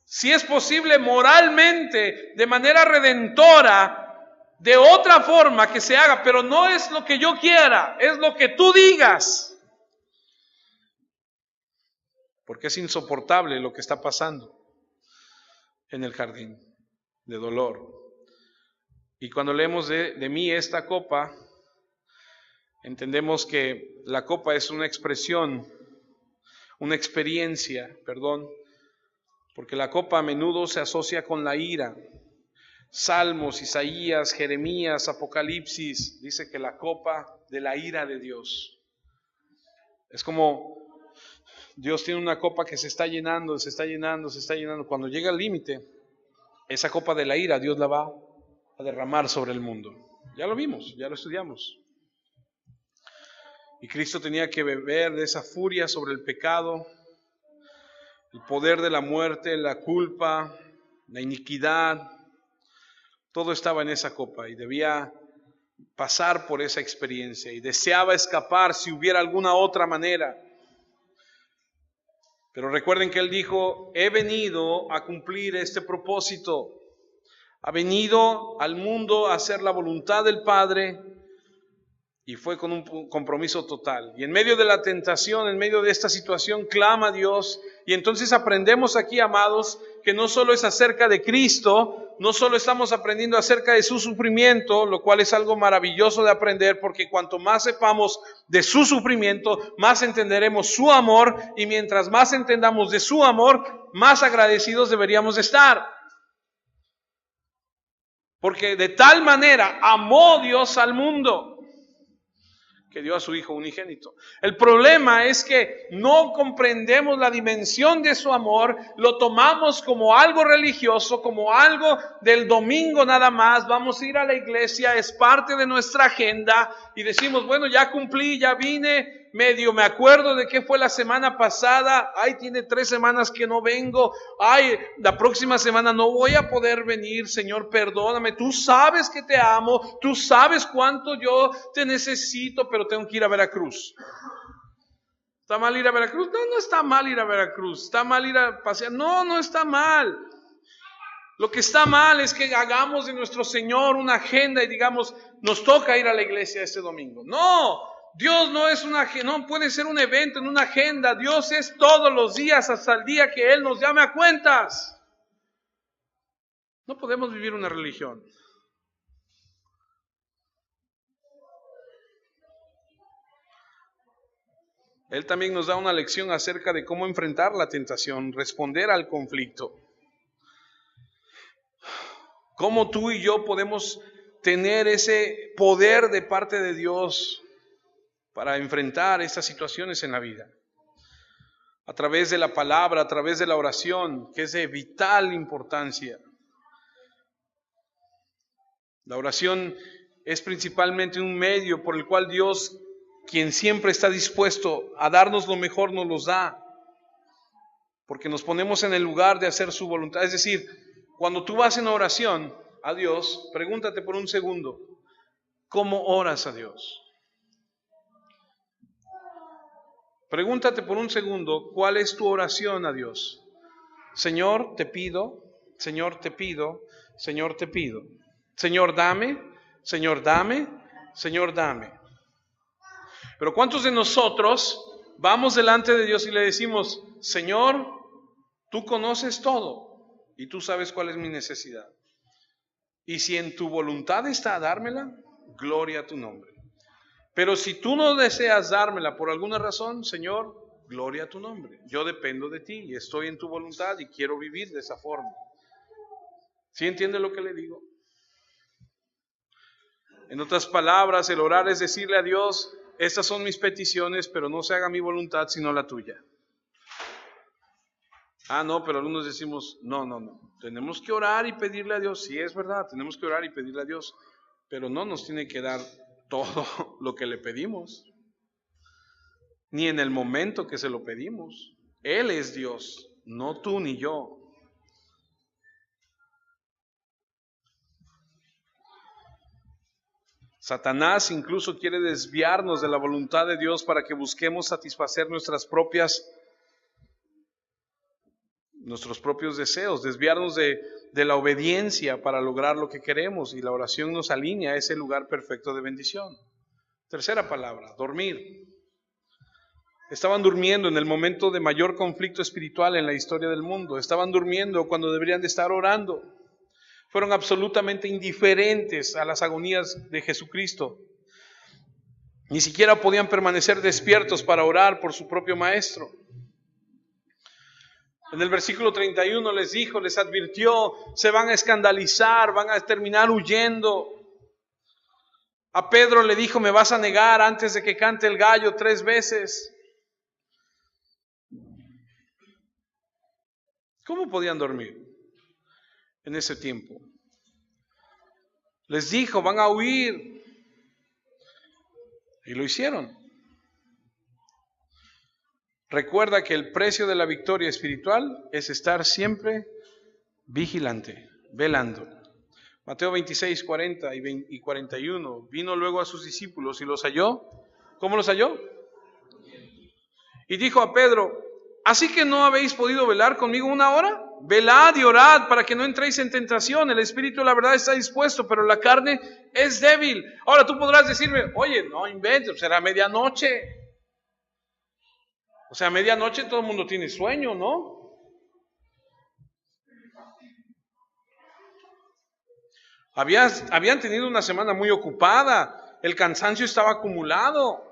si es posible moralmente, de manera redentora, de otra forma que se haga, pero no es lo que yo quiera, es lo que tú digas. Porque es insoportable lo que está pasando en el jardín de dolor. Y cuando leemos de mí esta copa, entendemos que la copa es una expresión, una experiencia, porque la copa a menudo se asocia con la ira. Salmos, Isaías, Jeremías, Apocalipsis, dice que la copa de la ira de Dios. Es como Dios tiene una copa que se está llenando, se está llenando, se está llenando. Cuando llega al límite, esa copa de la ira Dios la va a derramar sobre el mundo. Ya lo vimos, ya lo estudiamos. Y Cristo tenía que beber de esa furia sobre el pecado, el poder de la muerte, la culpa, la iniquidad. Todo estaba en esa copa y debía pasar por esa experiencia y deseaba escapar si hubiera alguna otra manera. Pero recuerden que Él dijo, he venido a cumplir este propósito. Ha venido al mundo a hacer la voluntad del Padre y fue con un compromiso total. Y en medio de la tentación, en medio de esta situación, clama a Dios. Y entonces aprendemos aquí, amados, que no solo es acerca de Cristo, no solo estamos aprendiendo acerca de su sufrimiento, lo cual es algo maravilloso de aprender, porque cuanto más sepamos de su sufrimiento, más entenderemos su amor, y mientras más entendamos de su amor, más agradecidos deberíamos de estar. Porque de tal manera amó Dios al mundo, que dio a su Hijo unigénito. El problema es que no comprendemos la dimensión de su amor, lo tomamos como algo religioso, como algo del domingo nada más, vamos a ir a la iglesia, es parte de nuestra agenda y decimos, bueno, ya cumplí, ya vine, medio me acuerdo de qué fue la semana pasada, ay, tiene 3 semanas que no vengo, ay, la próxima semana no voy a poder venir, Señor, perdóname, tú sabes que te amo, tú sabes cuánto yo te necesito, pero tengo que ir a Veracruz. ¿Está mal ir a Veracruz? No, no está mal ir a Veracruz, está mal ir a pasear, no está mal. Lo que está mal es que hagamos de nuestro Señor una agenda y digamos, nos toca ir a la iglesia este domingo. No, Dios no puede ser un evento en una agenda. Dios es todos los días hasta el día que Él nos llame a cuentas. No podemos vivir una religión. Él también nos da una lección acerca de cómo enfrentar la tentación, responder al conflicto. Cómo tú y yo podemos tener ese poder de parte de Dios para enfrentar estas situaciones en la vida. A través de la palabra, a través de la oración, que es de vital importancia. La oración es principalmente un medio por el cual Dios, quien siempre está dispuesto a darnos lo mejor, nos los da. Porque nos ponemos en el lugar de hacer su voluntad. Es decir, cuando tú vas en oración a Dios, pregúntate por un segundo, ¿cómo oras a Dios? Pregúntate por un segundo, ¿cuál es tu oración a Dios? Señor, te pido, Señor, te pido, Señor, te pido. Señor, dame, Señor, dame, Señor, dame. Pero ¿cuántos de nosotros vamos delante de Dios y le decimos, Señor, tú conoces todo y tú sabes cuál es mi necesidad? Y si en tu voluntad está dármela, gloria a tu nombre. Pero si tú no deseas dármela por alguna razón, Señor, gloria a tu nombre. Yo dependo de ti y estoy en tu voluntad y quiero vivir de esa forma. ¿Sí entiende lo que le digo? En otras palabras, el orar es decirle a Dios, estas son mis peticiones, pero no se haga mi voluntad sino la tuya. No, pero algunos decimos, no. Tenemos que orar y pedirle a Dios. Sí, es verdad, tenemos que orar y pedirle a Dios, pero no nos tiene que dar todo lo que le pedimos, ni en el momento que se lo pedimos. Él es Dios, no tú ni yo. Satanás incluso quiere desviarnos de la voluntad de Dios para que busquemos satisfacer nuestros propios deseos, desviarnos de la obediencia para lograr lo que queremos, y la oración nos alinea a ese lugar perfecto de bendición. Tercera palabra, dormir. Estaban durmiendo en el momento de mayor conflicto espiritual en la historia del mundo. Estaban durmiendo cuando deberían de estar orando. Fueron absolutamente indiferentes a las agonías de Jesucristo. Ni siquiera podían permanecer despiertos para orar por su propio Maestro. En el versículo 31 les dijo, les advirtió, se van a escandalizar, van a terminar huyendo. A Pedro le dijo, me vas a negar antes de que cante el gallo 3 veces. ¿Cómo podían dormir en ese tiempo? Les dijo, van a huir. Y lo hicieron. Recuerda que el precio de la victoria espiritual es estar siempre vigilante, velando. Mateo 26, 40 y 41. Vino luego a sus discípulos y los halló. ¿Cómo los halló? Y dijo a Pedro, ¿así que no habéis podido velar conmigo 1 hora? Velad y orad para que no entréis en tentación. El espíritu, la verdad, está dispuesto, pero la carne es débil. Ahora tú podrás decirme, oye, no inventes, será medianoche. O sea, medianoche todo el mundo tiene sueño, ¿no? Habían tenido una semana muy ocupada, el cansancio estaba acumulado.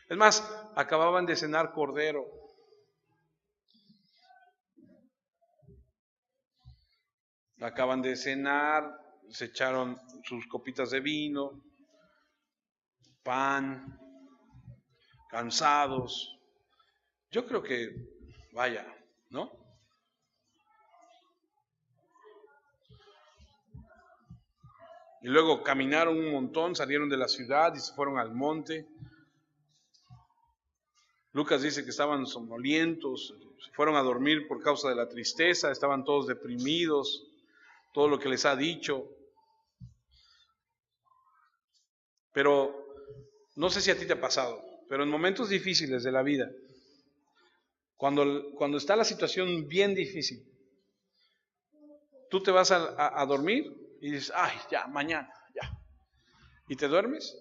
Es más, acababan de cenar cordero. Acaban de cenar, se echaron sus copitas de vino, pan, cansados. Yo creo que, vaya, ¿no? Y luego caminaron un montón, salieron de la ciudad y se fueron al monte. Lucas dice que estaban somnolientos, se fueron a dormir por causa de la tristeza, estaban todos deprimidos, todo lo que les ha dicho. Pero no sé si a ti te ha pasado, pero en momentos difíciles de la vida, cuando está la situación bien difícil, tú te vas a dormir y dices, ay, ya, mañana, ya. ¿Y te duermes?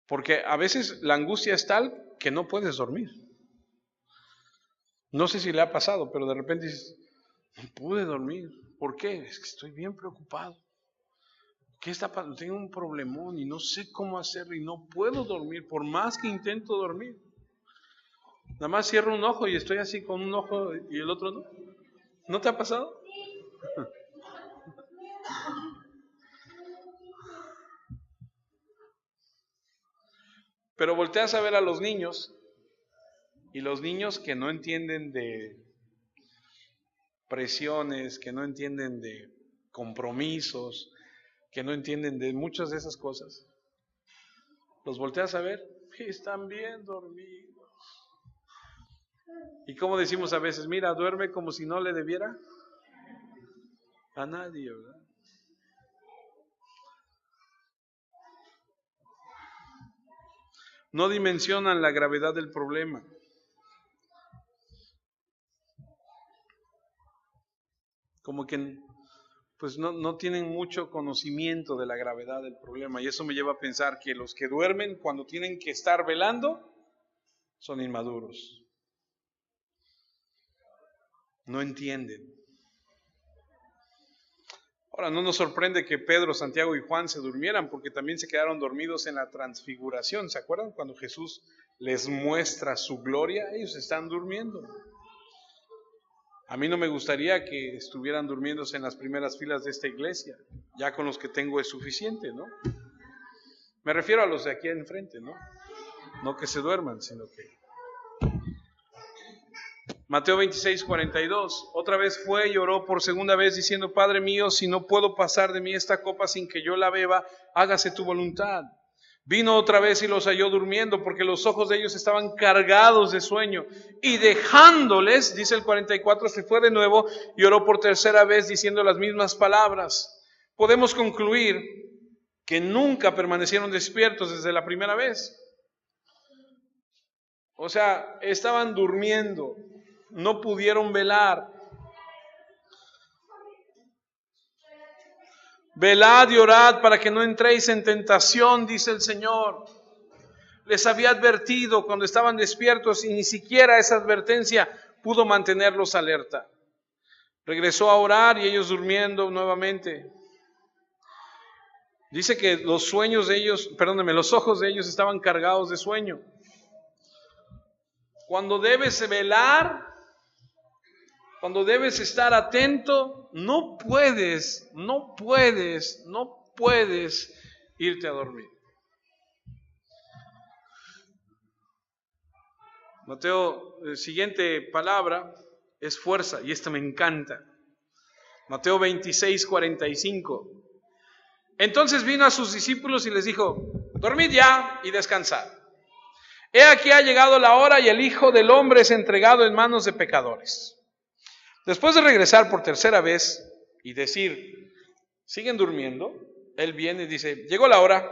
Porque a veces la angustia es tal que no puedes dormir. No sé si le ha pasado, pero de repente dices, no pude dormir. ¿Por qué? Es que estoy bien preocupado. ¿Qué está pasando? Tengo un problemón y no sé cómo hacerlo y no puedo dormir por más que intento dormir. Nada más cierro un ojo y estoy así con un ojo y el otro no. ¿No te ha pasado? Pero volteas a ver a los niños, y los niños que no entienden de presiones, que no entienden de compromisos, que no entienden de muchas de esas cosas, los volteas a ver y están bien dormidos. Y como decimos a veces, mira, duerme como si no le debiera a nadie, ¿verdad? No dimensionan la gravedad del problema. Como que pues no tienen mucho conocimiento de la gravedad del problema. Y eso me lleva a pensar que los que duermen cuando tienen que estar velando son inmaduros. No entienden. Ahora, no nos sorprende que Pedro, Santiago y Juan se durmieran, porque también se quedaron dormidos en la transfiguración. ¿Se acuerdan? Cuando Jesús les muestra su gloria, ellos están durmiendo. A mí no me gustaría que estuvieran durmiéndose en las primeras filas de esta iglesia. Ya con los que tengo es suficiente, ¿no? Me refiero a los de aquí enfrente, ¿no? No que se duerman, sino que... Mateo 26, 42. Otra vez fue y oró por segunda vez diciendo, Padre mío, si no puedo pasar de mí esta copa sin que yo la beba, hágase tu voluntad. Vino otra vez y los halló durmiendo, porque los ojos de ellos estaban cargados de sueño. Y dejándoles, dice el 44, se fue de nuevo y oró por tercera vez diciendo las mismas palabras. Podemos concluir que nunca permanecieron despiertos desde la primera vez. O sea, estaban durmiendo, no pudieron velar. Velad y orad para que no entréis en tentación, dice el Señor. Les había advertido cuando estaban despiertos y ni siquiera esa advertencia pudo mantenerlos alerta. Regresó a orar y ellos durmiendo nuevamente. Dice que los ojos de ellos estaban cargados de sueño. Cuando debes velar, cuando debes estar atento, no puedes irte a dormir. Mateo, siguiente palabra es fuerza, y esta me encanta. Mateo 26:45. Entonces vino a sus discípulos y les dijo: dormid ya y descansad. He aquí ha llegado la hora y el Hijo del Hombre es entregado en manos de pecadores. Después de regresar por tercera vez y decir: ¿siguen durmiendo? Él viene y dice: llegó la hora.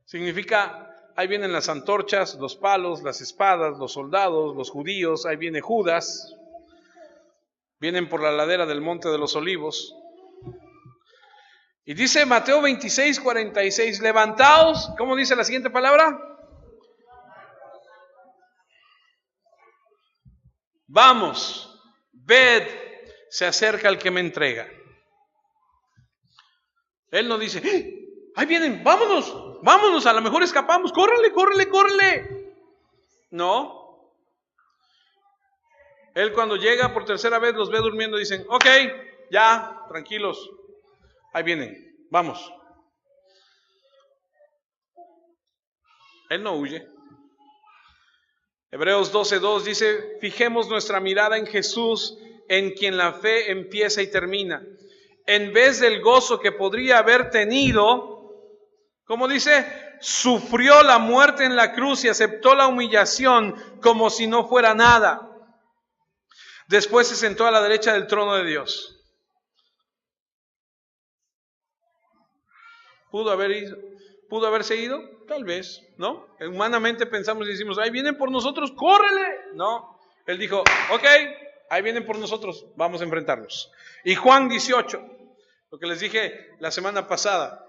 Significa, ahí vienen las antorchas, los palos, las espadas, los soldados, los judíos, ahí viene Judas. Vienen por la ladera del Monte de los Olivos. Y dice Mateo 26:46, levantaos, ¿cómo dice la siguiente palabra? Vamos, ved, se acerca el que me entrega. Él no dice: ahí vienen, vámonos, a lo mejor escapamos, córrele. No. Él cuando llega por tercera vez los ve durmiendo y dicen: ok, ya, tranquilos, ahí vienen, vamos. Él no huye. Hebreos 12:2 dice: fijemos nuestra mirada en Jesús, en quien la fe empieza y termina. En vez del gozo que podría haber tenido, como dice, sufrió la muerte en la cruz y aceptó la humillación como si no fuera nada. Después se sentó a la derecha del trono de Dios. ¿Pudo haberse ido? Tal vez, ¿no? Humanamente pensamos y decimos: ahí vienen por nosotros, córrele. No, él dijo: ok, ahí vienen por nosotros, vamos a enfrentarlos. Y Juan 18, lo que les dije la semana pasada,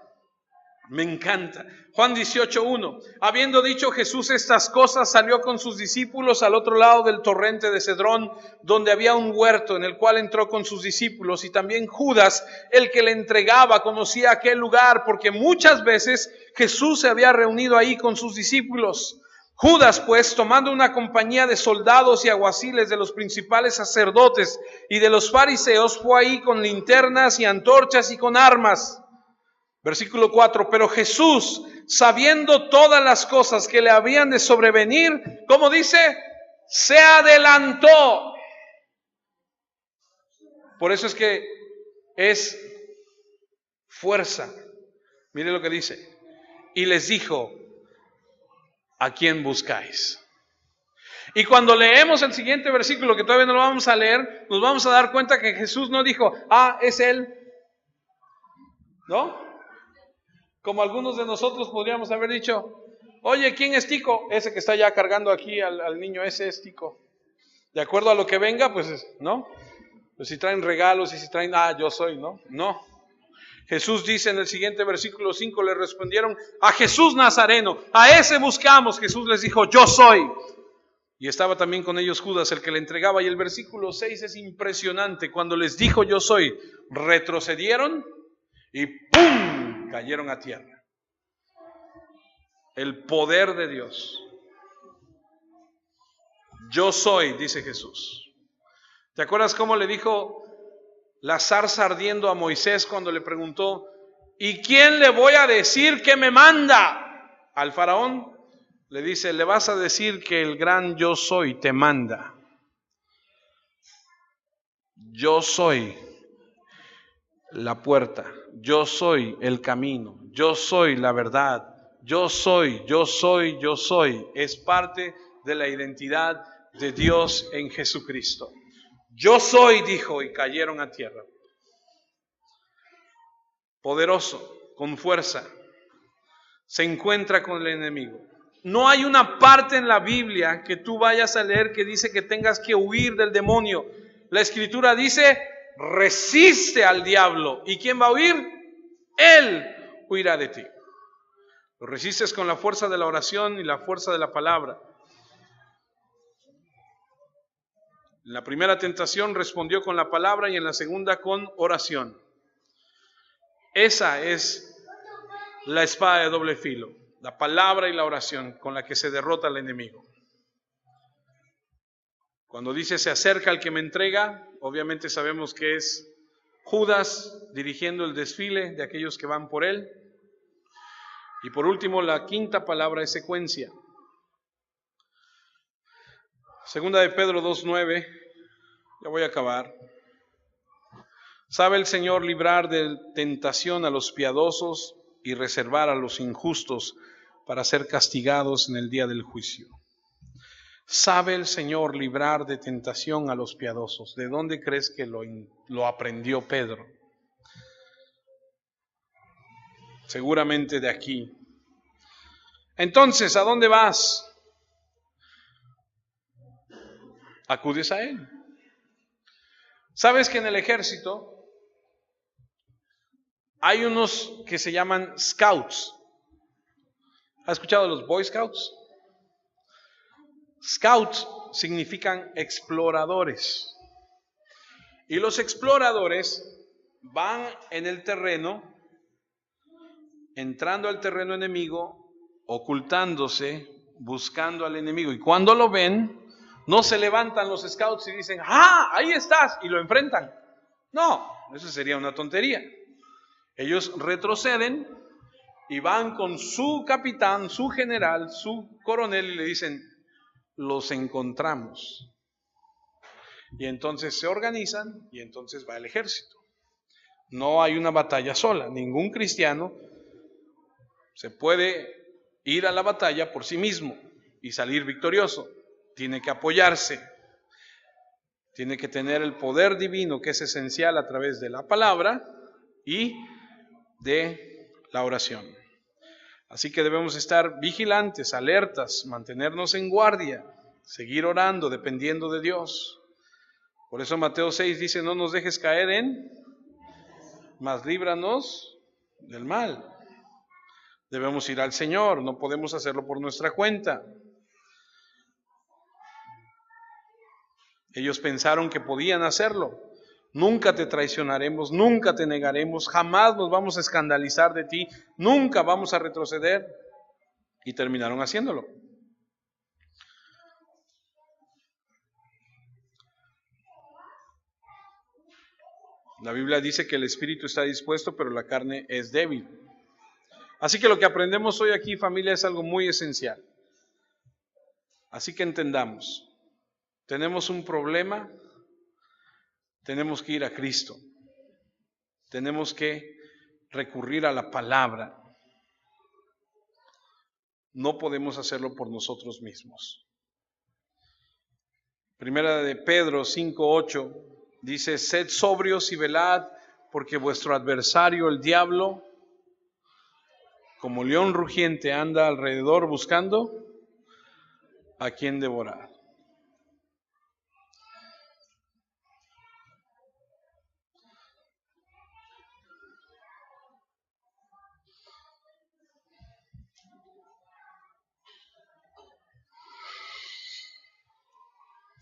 me encanta. Juan 18:1. Habiendo dicho Jesús estas cosas, salió con sus discípulos al otro lado del torrente de Cedrón, donde había un huerto, en el cual entró con sus discípulos. Y también Judas, el que le entregaba, conocía aquel lugar, porque muchas veces Jesús se había reunido ahí con sus discípulos. Judas, pues, tomando una compañía de soldados y alguaciles de los principales sacerdotes y de los fariseos, fue ahí con linternas y antorchas y con armas. Versículo 4, pero Jesús, sabiendo todas las cosas que le habían de sobrevenir, ¿cómo dice? Se adelantó. Por eso es que es fuerza. Mire lo que dice. Y les dijo: ¿a quién buscáis? Y cuando leemos el siguiente versículo, que todavía no lo vamos a leer, nos vamos a dar cuenta que Jesús no dijo: es él. ¿No? Como algunos de nosotros podríamos haber dicho: oye, ¿quién es Tico? Ese que está ya cargando aquí al niño, ese es Tico. De acuerdo a lo que venga, pues, ¿no? Pues si traen regalos y si traen, yo soy, ¿no? No. Jesús dice en el siguiente versículo 5, le respondieron: a Jesús Nazareno, a ese buscamos. Jesús les dijo: yo soy. Y estaba también con ellos Judas, el que le entregaba. Y el versículo 6 es impresionante. Cuando les dijo: yo soy, retrocedieron y ¡pum!, cayeron a tierra. El poder de Dios. Yo soy, dice Jesús. ¿Te acuerdas cómo le dijo la zarza ardiendo a Moisés cuando le preguntó: ¿y quién le voy a decir que me manda? Al faraón le dice: le vas a decir que el gran yo soy te manda. Yo soy la puerta, yo soy el camino, yo soy la verdad, yo soy. Es parte de la identidad de Dios en Jesucristo. Yo soy, dijo, y cayeron a tierra. Poderoso, con fuerza. se encuentra con el enemigo. No hay una parte en la Biblia que tú vayas a leer que dice que tengas que huir del demonio. La Escritura dice, resiste al diablo. ¿Y quién va a huir? Él huirá de ti. Lo resistes con la fuerza de la oración y la fuerza de la palabra. En la primera tentación respondió con la palabra y en la segunda con oración. Esa es la espada de doble filo, la palabra y la oración con la que se derrota al enemigo. Cuando dice se acerca el que me entrega, obviamente sabemos que es Judas dirigiendo el desfile de aquellos que van por él. Y por último, la quinta palabra es secuencia. Segunda de Pedro 2:9, ya voy a acabar. Sabe el Señor librar de tentación a los piadosos y reservar a los injustos para ser castigados en el día del juicio. Sabe el Señor librar de tentación a los piadosos. ¿De dónde crees que lo aprendió Pedro? Seguramente de aquí. Entonces, ¿a dónde vas? Acudes a Él. ¿Sabes que en el ejército hay unos que se llaman scouts? ¿Has escuchado de los Boy Scouts? Scouts significan exploradores. Y los exploradores van en el terreno, entrando al terreno enemigo, ocultándose, buscando al enemigo. Y cuando lo ven, no se levantan los scouts y dicen, ¡ah, ahí estás! Y lo enfrentan. No, eso sería una tontería. Ellos retroceden y van con su capitán, su general, su coronel y le dicen, los encontramos. Y entonces se organizan y entonces va el ejército. No hay una batalla sola. Ningún cristiano se puede ir a la batalla por sí mismo y salir victorioso. Tiene que apoyarse. Tiene que tener el poder divino que es esencial a través de la palabra y de la oración. Así que debemos estar vigilantes, alertas, mantenernos en guardia, seguir orando, dependiendo de Dios. Por eso Mateo 6 dice, no nos dejes caer mas líbranos del mal. Debemos ir al Señor, no podemos hacerlo por nuestra cuenta. Ellos pensaron que podían hacerlo. Nunca te traicionaremos, nunca te negaremos, jamás nos vamos a escandalizar de ti, nunca vamos a retroceder. Y terminaron haciéndolo. La Biblia dice que el espíritu está dispuesto, pero la carne es débil. Así que lo que aprendemos hoy aquí, familia, es algo muy esencial. Así que entendamos, tenemos un problema, tenemos que ir a Cristo. Tenemos que recurrir a la palabra. No podemos hacerlo por nosotros mismos. Primera de Pedro 5:8 dice, sed sobrios y velad, porque vuestro adversario, el diablo, como león rugiente, anda alrededor buscando a quien devorar.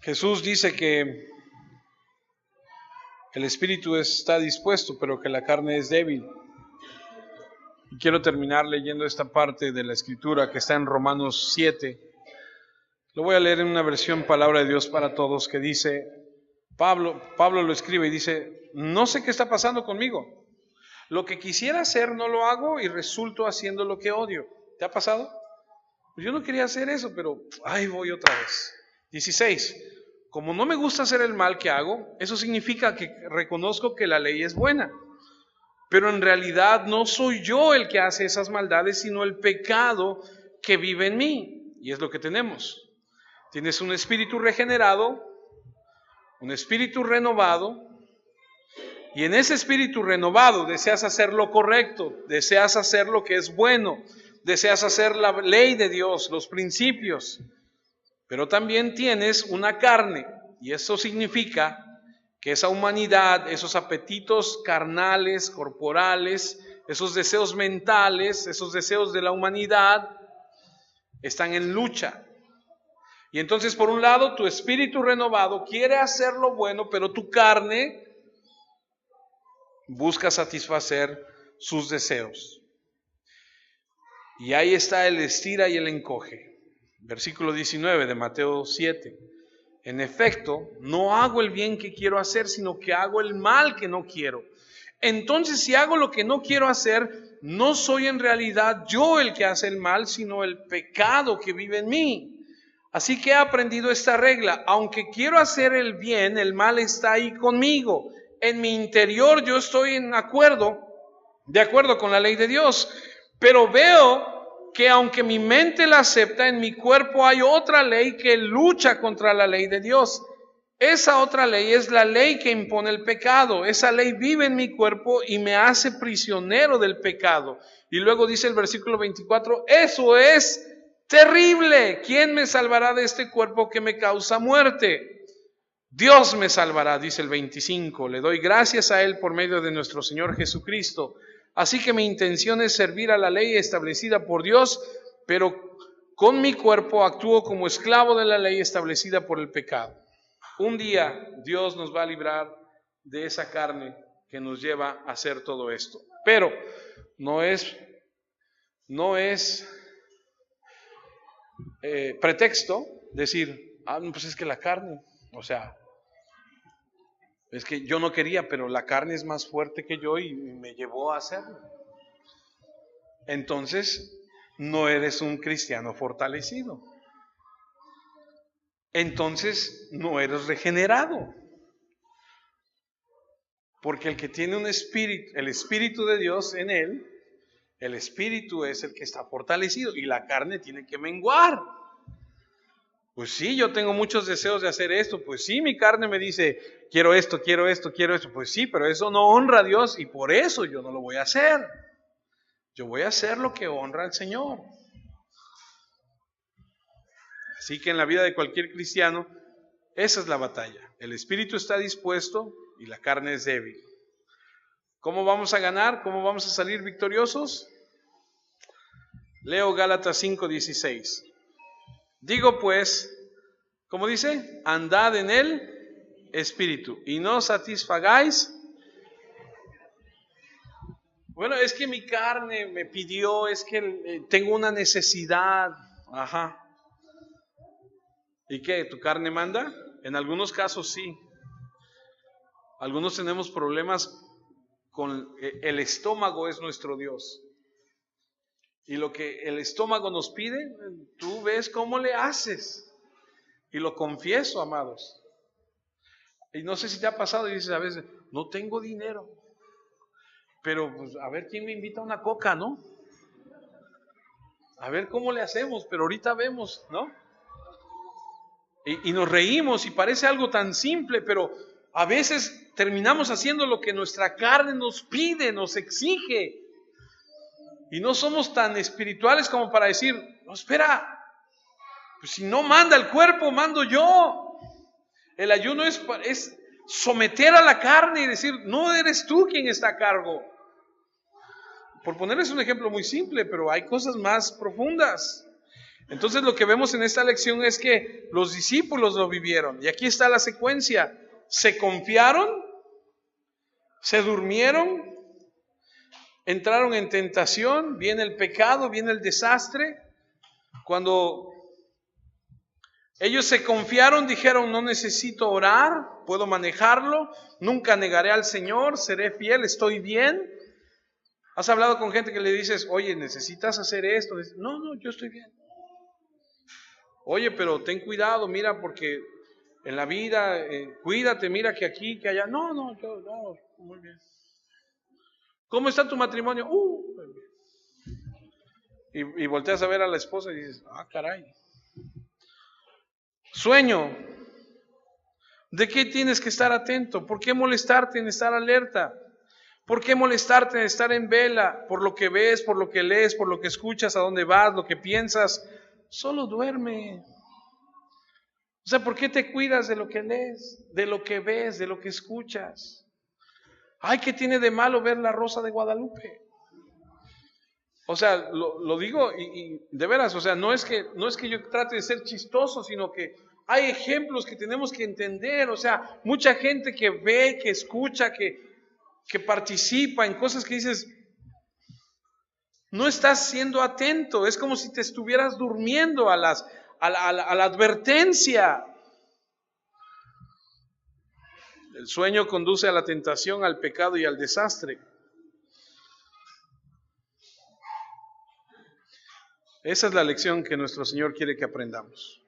Jesús dice que el espíritu está dispuesto, pero que la carne es débil. Y quiero terminar leyendo esta parte de la escritura que está en Romanos 7. Lo voy a leer en una versión Palabra de Dios para Todos que dice, Pablo lo escribe y dice, no sé qué está pasando conmigo. Lo que quisiera hacer no lo hago y resulto haciendo lo que odio. ¿Te ha pasado? Pues yo no quería hacer eso, pero ahí voy otra vez. 16. Como no me gusta hacer el mal que hago, eso significa que reconozco que la ley es buena. Pero en realidad no soy yo el que hace esas maldades, sino el pecado que vive en mí. Y es lo que tenemos. Tienes un espíritu regenerado, un espíritu renovado, y en ese espíritu renovado deseas hacer lo correcto, deseas hacer lo que es bueno, deseas hacer la ley de Dios, los principios, pero también tienes una carne, y eso significa que esa humanidad, esos apetitos carnales, corporales, esos deseos mentales, esos deseos de la humanidad, están en lucha. Y entonces, por un lado, tu espíritu renovado quiere hacer lo bueno, pero tu carne busca satisfacer sus deseos. Y ahí está el estira y el encoge. Versículo 19 de Mateo 7. En efecto, no hago el bien que quiero hacer, sino que hago el mal que no quiero. Entonces, si hago lo que no quiero hacer, no soy en realidad yo el que hace el mal, sino el pecado que vive en mí. Así que he aprendido esta regla: aunque quiero hacer el bien, el mal está ahí conmigo. En mi interior yo estoy de acuerdo con la ley de Dios, pero veo que aunque mi mente la acepta, en mi cuerpo hay otra ley que lucha contra la ley de Dios. Esa otra ley es la ley que impone el pecado. Esa ley vive en mi cuerpo y me hace prisionero del pecado. Y luego dice el versículo 24, eso es terrible. ¿Quién me salvará de este cuerpo que me causa muerte? Dios me salvará, dice el 25. Le doy gracias a Él por medio de nuestro Señor Jesucristo. Así que mi intención es servir a la ley establecida por Dios, pero con mi cuerpo actúo como esclavo de la ley establecida por el pecado. Un día Dios nos va a librar de esa carne que nos lleva a hacer todo esto. Pero no es pretexto decir, pues es que la carne, o sea, es que yo no quería, pero la carne es más fuerte que yo y me llevó a hacerlo. Entonces, no eres un cristiano fortalecido. Entonces, no eres regenerado. Porque el que tiene un espíritu, el espíritu de Dios en él, el espíritu es el que está fortalecido y la carne tiene que menguar. Pues sí, yo tengo muchos deseos de hacer esto. Pues sí, mi carne me dice, quiero esto, quiero esto, quiero esto. Pues sí, pero eso no honra a Dios y por eso yo no lo voy a hacer. Yo voy a hacer lo que honra al Señor. Así que en la vida de cualquier cristiano, esa es la batalla. El espíritu está dispuesto y la carne es débil. ¿Cómo vamos a ganar? ¿Cómo vamos a salir victoriosos? Leo Gálatas 5:16. Digo pues, ¿cómo dice? Andad en el espíritu y no satisfagáis. Bueno, es que mi carne me pidió, es que tengo una necesidad. Ajá. ¿Y qué? ¿Tu carne manda? En algunos casos sí. Algunos tenemos problemas con el estómago, es nuestro Dios. Y lo que el estómago nos pide, tú ves cómo le haces. Y lo confieso, amados. Y no sé si te ha pasado y dices a veces, no tengo dinero. Pero pues a ver quién me invita a una coca, ¿no? A ver cómo le hacemos, pero ahorita vemos, ¿no? Y nos reímos y parece algo tan simple, pero a veces terminamos haciendo lo que nuestra carne nos pide, nos exige. Y no somos tan espirituales como para decir, no, espera, pues si no manda el cuerpo, mando yo. El ayuno es someter a la carne y decir, no eres tú quien está a cargo. Por ponerles un ejemplo muy simple, pero hay cosas más profundas. Entonces lo que vemos en esta lección es que los discípulos lo vivieron. Y aquí está la secuencia. Se confiaron, se durmieron, entraron en tentación, viene el pecado, viene el desastre. Cuando ellos se confiaron, dijeron, no necesito orar, puedo manejarlo, nunca negaré al Señor, seré fiel, estoy bien. ¿Has hablado con gente que le dices, oye, necesitas hacer esto? No, yo estoy bien. Oye, pero ten cuidado, mira, porque en la vida, cuídate, mira que aquí, que allá. No, muy bien. ¿Cómo está tu matrimonio? Y volteas a ver a la esposa y dices, caray. Sueño. ¿De qué tienes que estar atento? ¿Por qué molestarte en estar alerta? ¿Por qué molestarte en estar en vela por lo que ves, por lo que lees, por lo que escuchas, a dónde vas, lo que piensas? Solo duerme. O sea, ¿por qué te cuidas de lo que lees, de lo que ves, de lo que escuchas? Ay, ¿qué tiene de malo ver La Rosa de Guadalupe? O sea, lo digo y de veras, o sea, no es que yo trate de ser chistoso, sino que hay ejemplos que tenemos que entender. O sea, mucha gente que ve, que escucha, que participa en cosas que dices, no estás siendo atento, es como si te estuvieras durmiendo a la advertencia. El sueño conduce a la tentación, al pecado y al desastre. Esa es la lección que nuestro Señor quiere que aprendamos.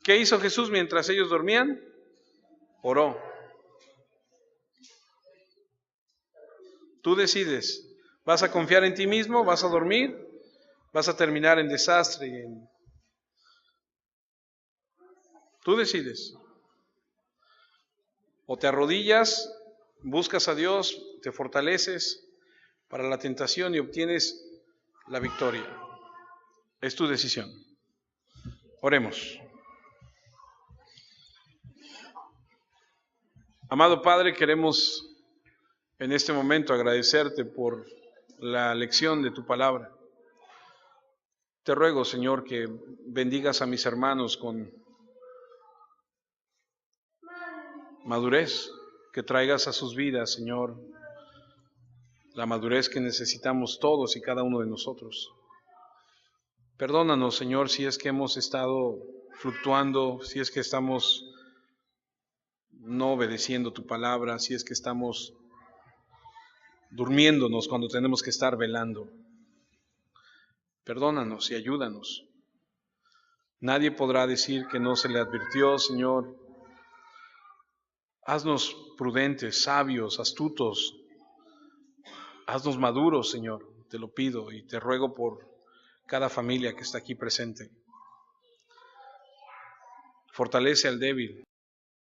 ¿Qué hizo Jesús mientras ellos dormían? Oró. Tú decides, ¿vas a confiar en ti mismo? ¿Vas a dormir? ¿Vas a terminar en desastre? Tú decides. O te arrodillas, buscas a Dios, te fortaleces para la tentación y obtienes la victoria. Es tu decisión. Oremos. Amado Padre, queremos en este momento agradecerte por la lección de tu palabra. Te ruego, Señor, que bendigas a mis hermanos con madurez, que traigas a sus vidas, Señor, la madurez que necesitamos todos y cada uno de nosotros. Perdónanos, Señor, si es que hemos estado fluctuando, si es que estamos no obedeciendo tu palabra, si es que estamos durmiéndonos cuando tenemos que estar velando. Perdónanos y ayúdanos. Nadie podrá decir que no se le advirtió, Señor. Haznos prudentes, sabios, astutos. Haznos maduros, Señor. Te lo pido y te ruego por cada familia que está aquí presente. Fortalece al débil.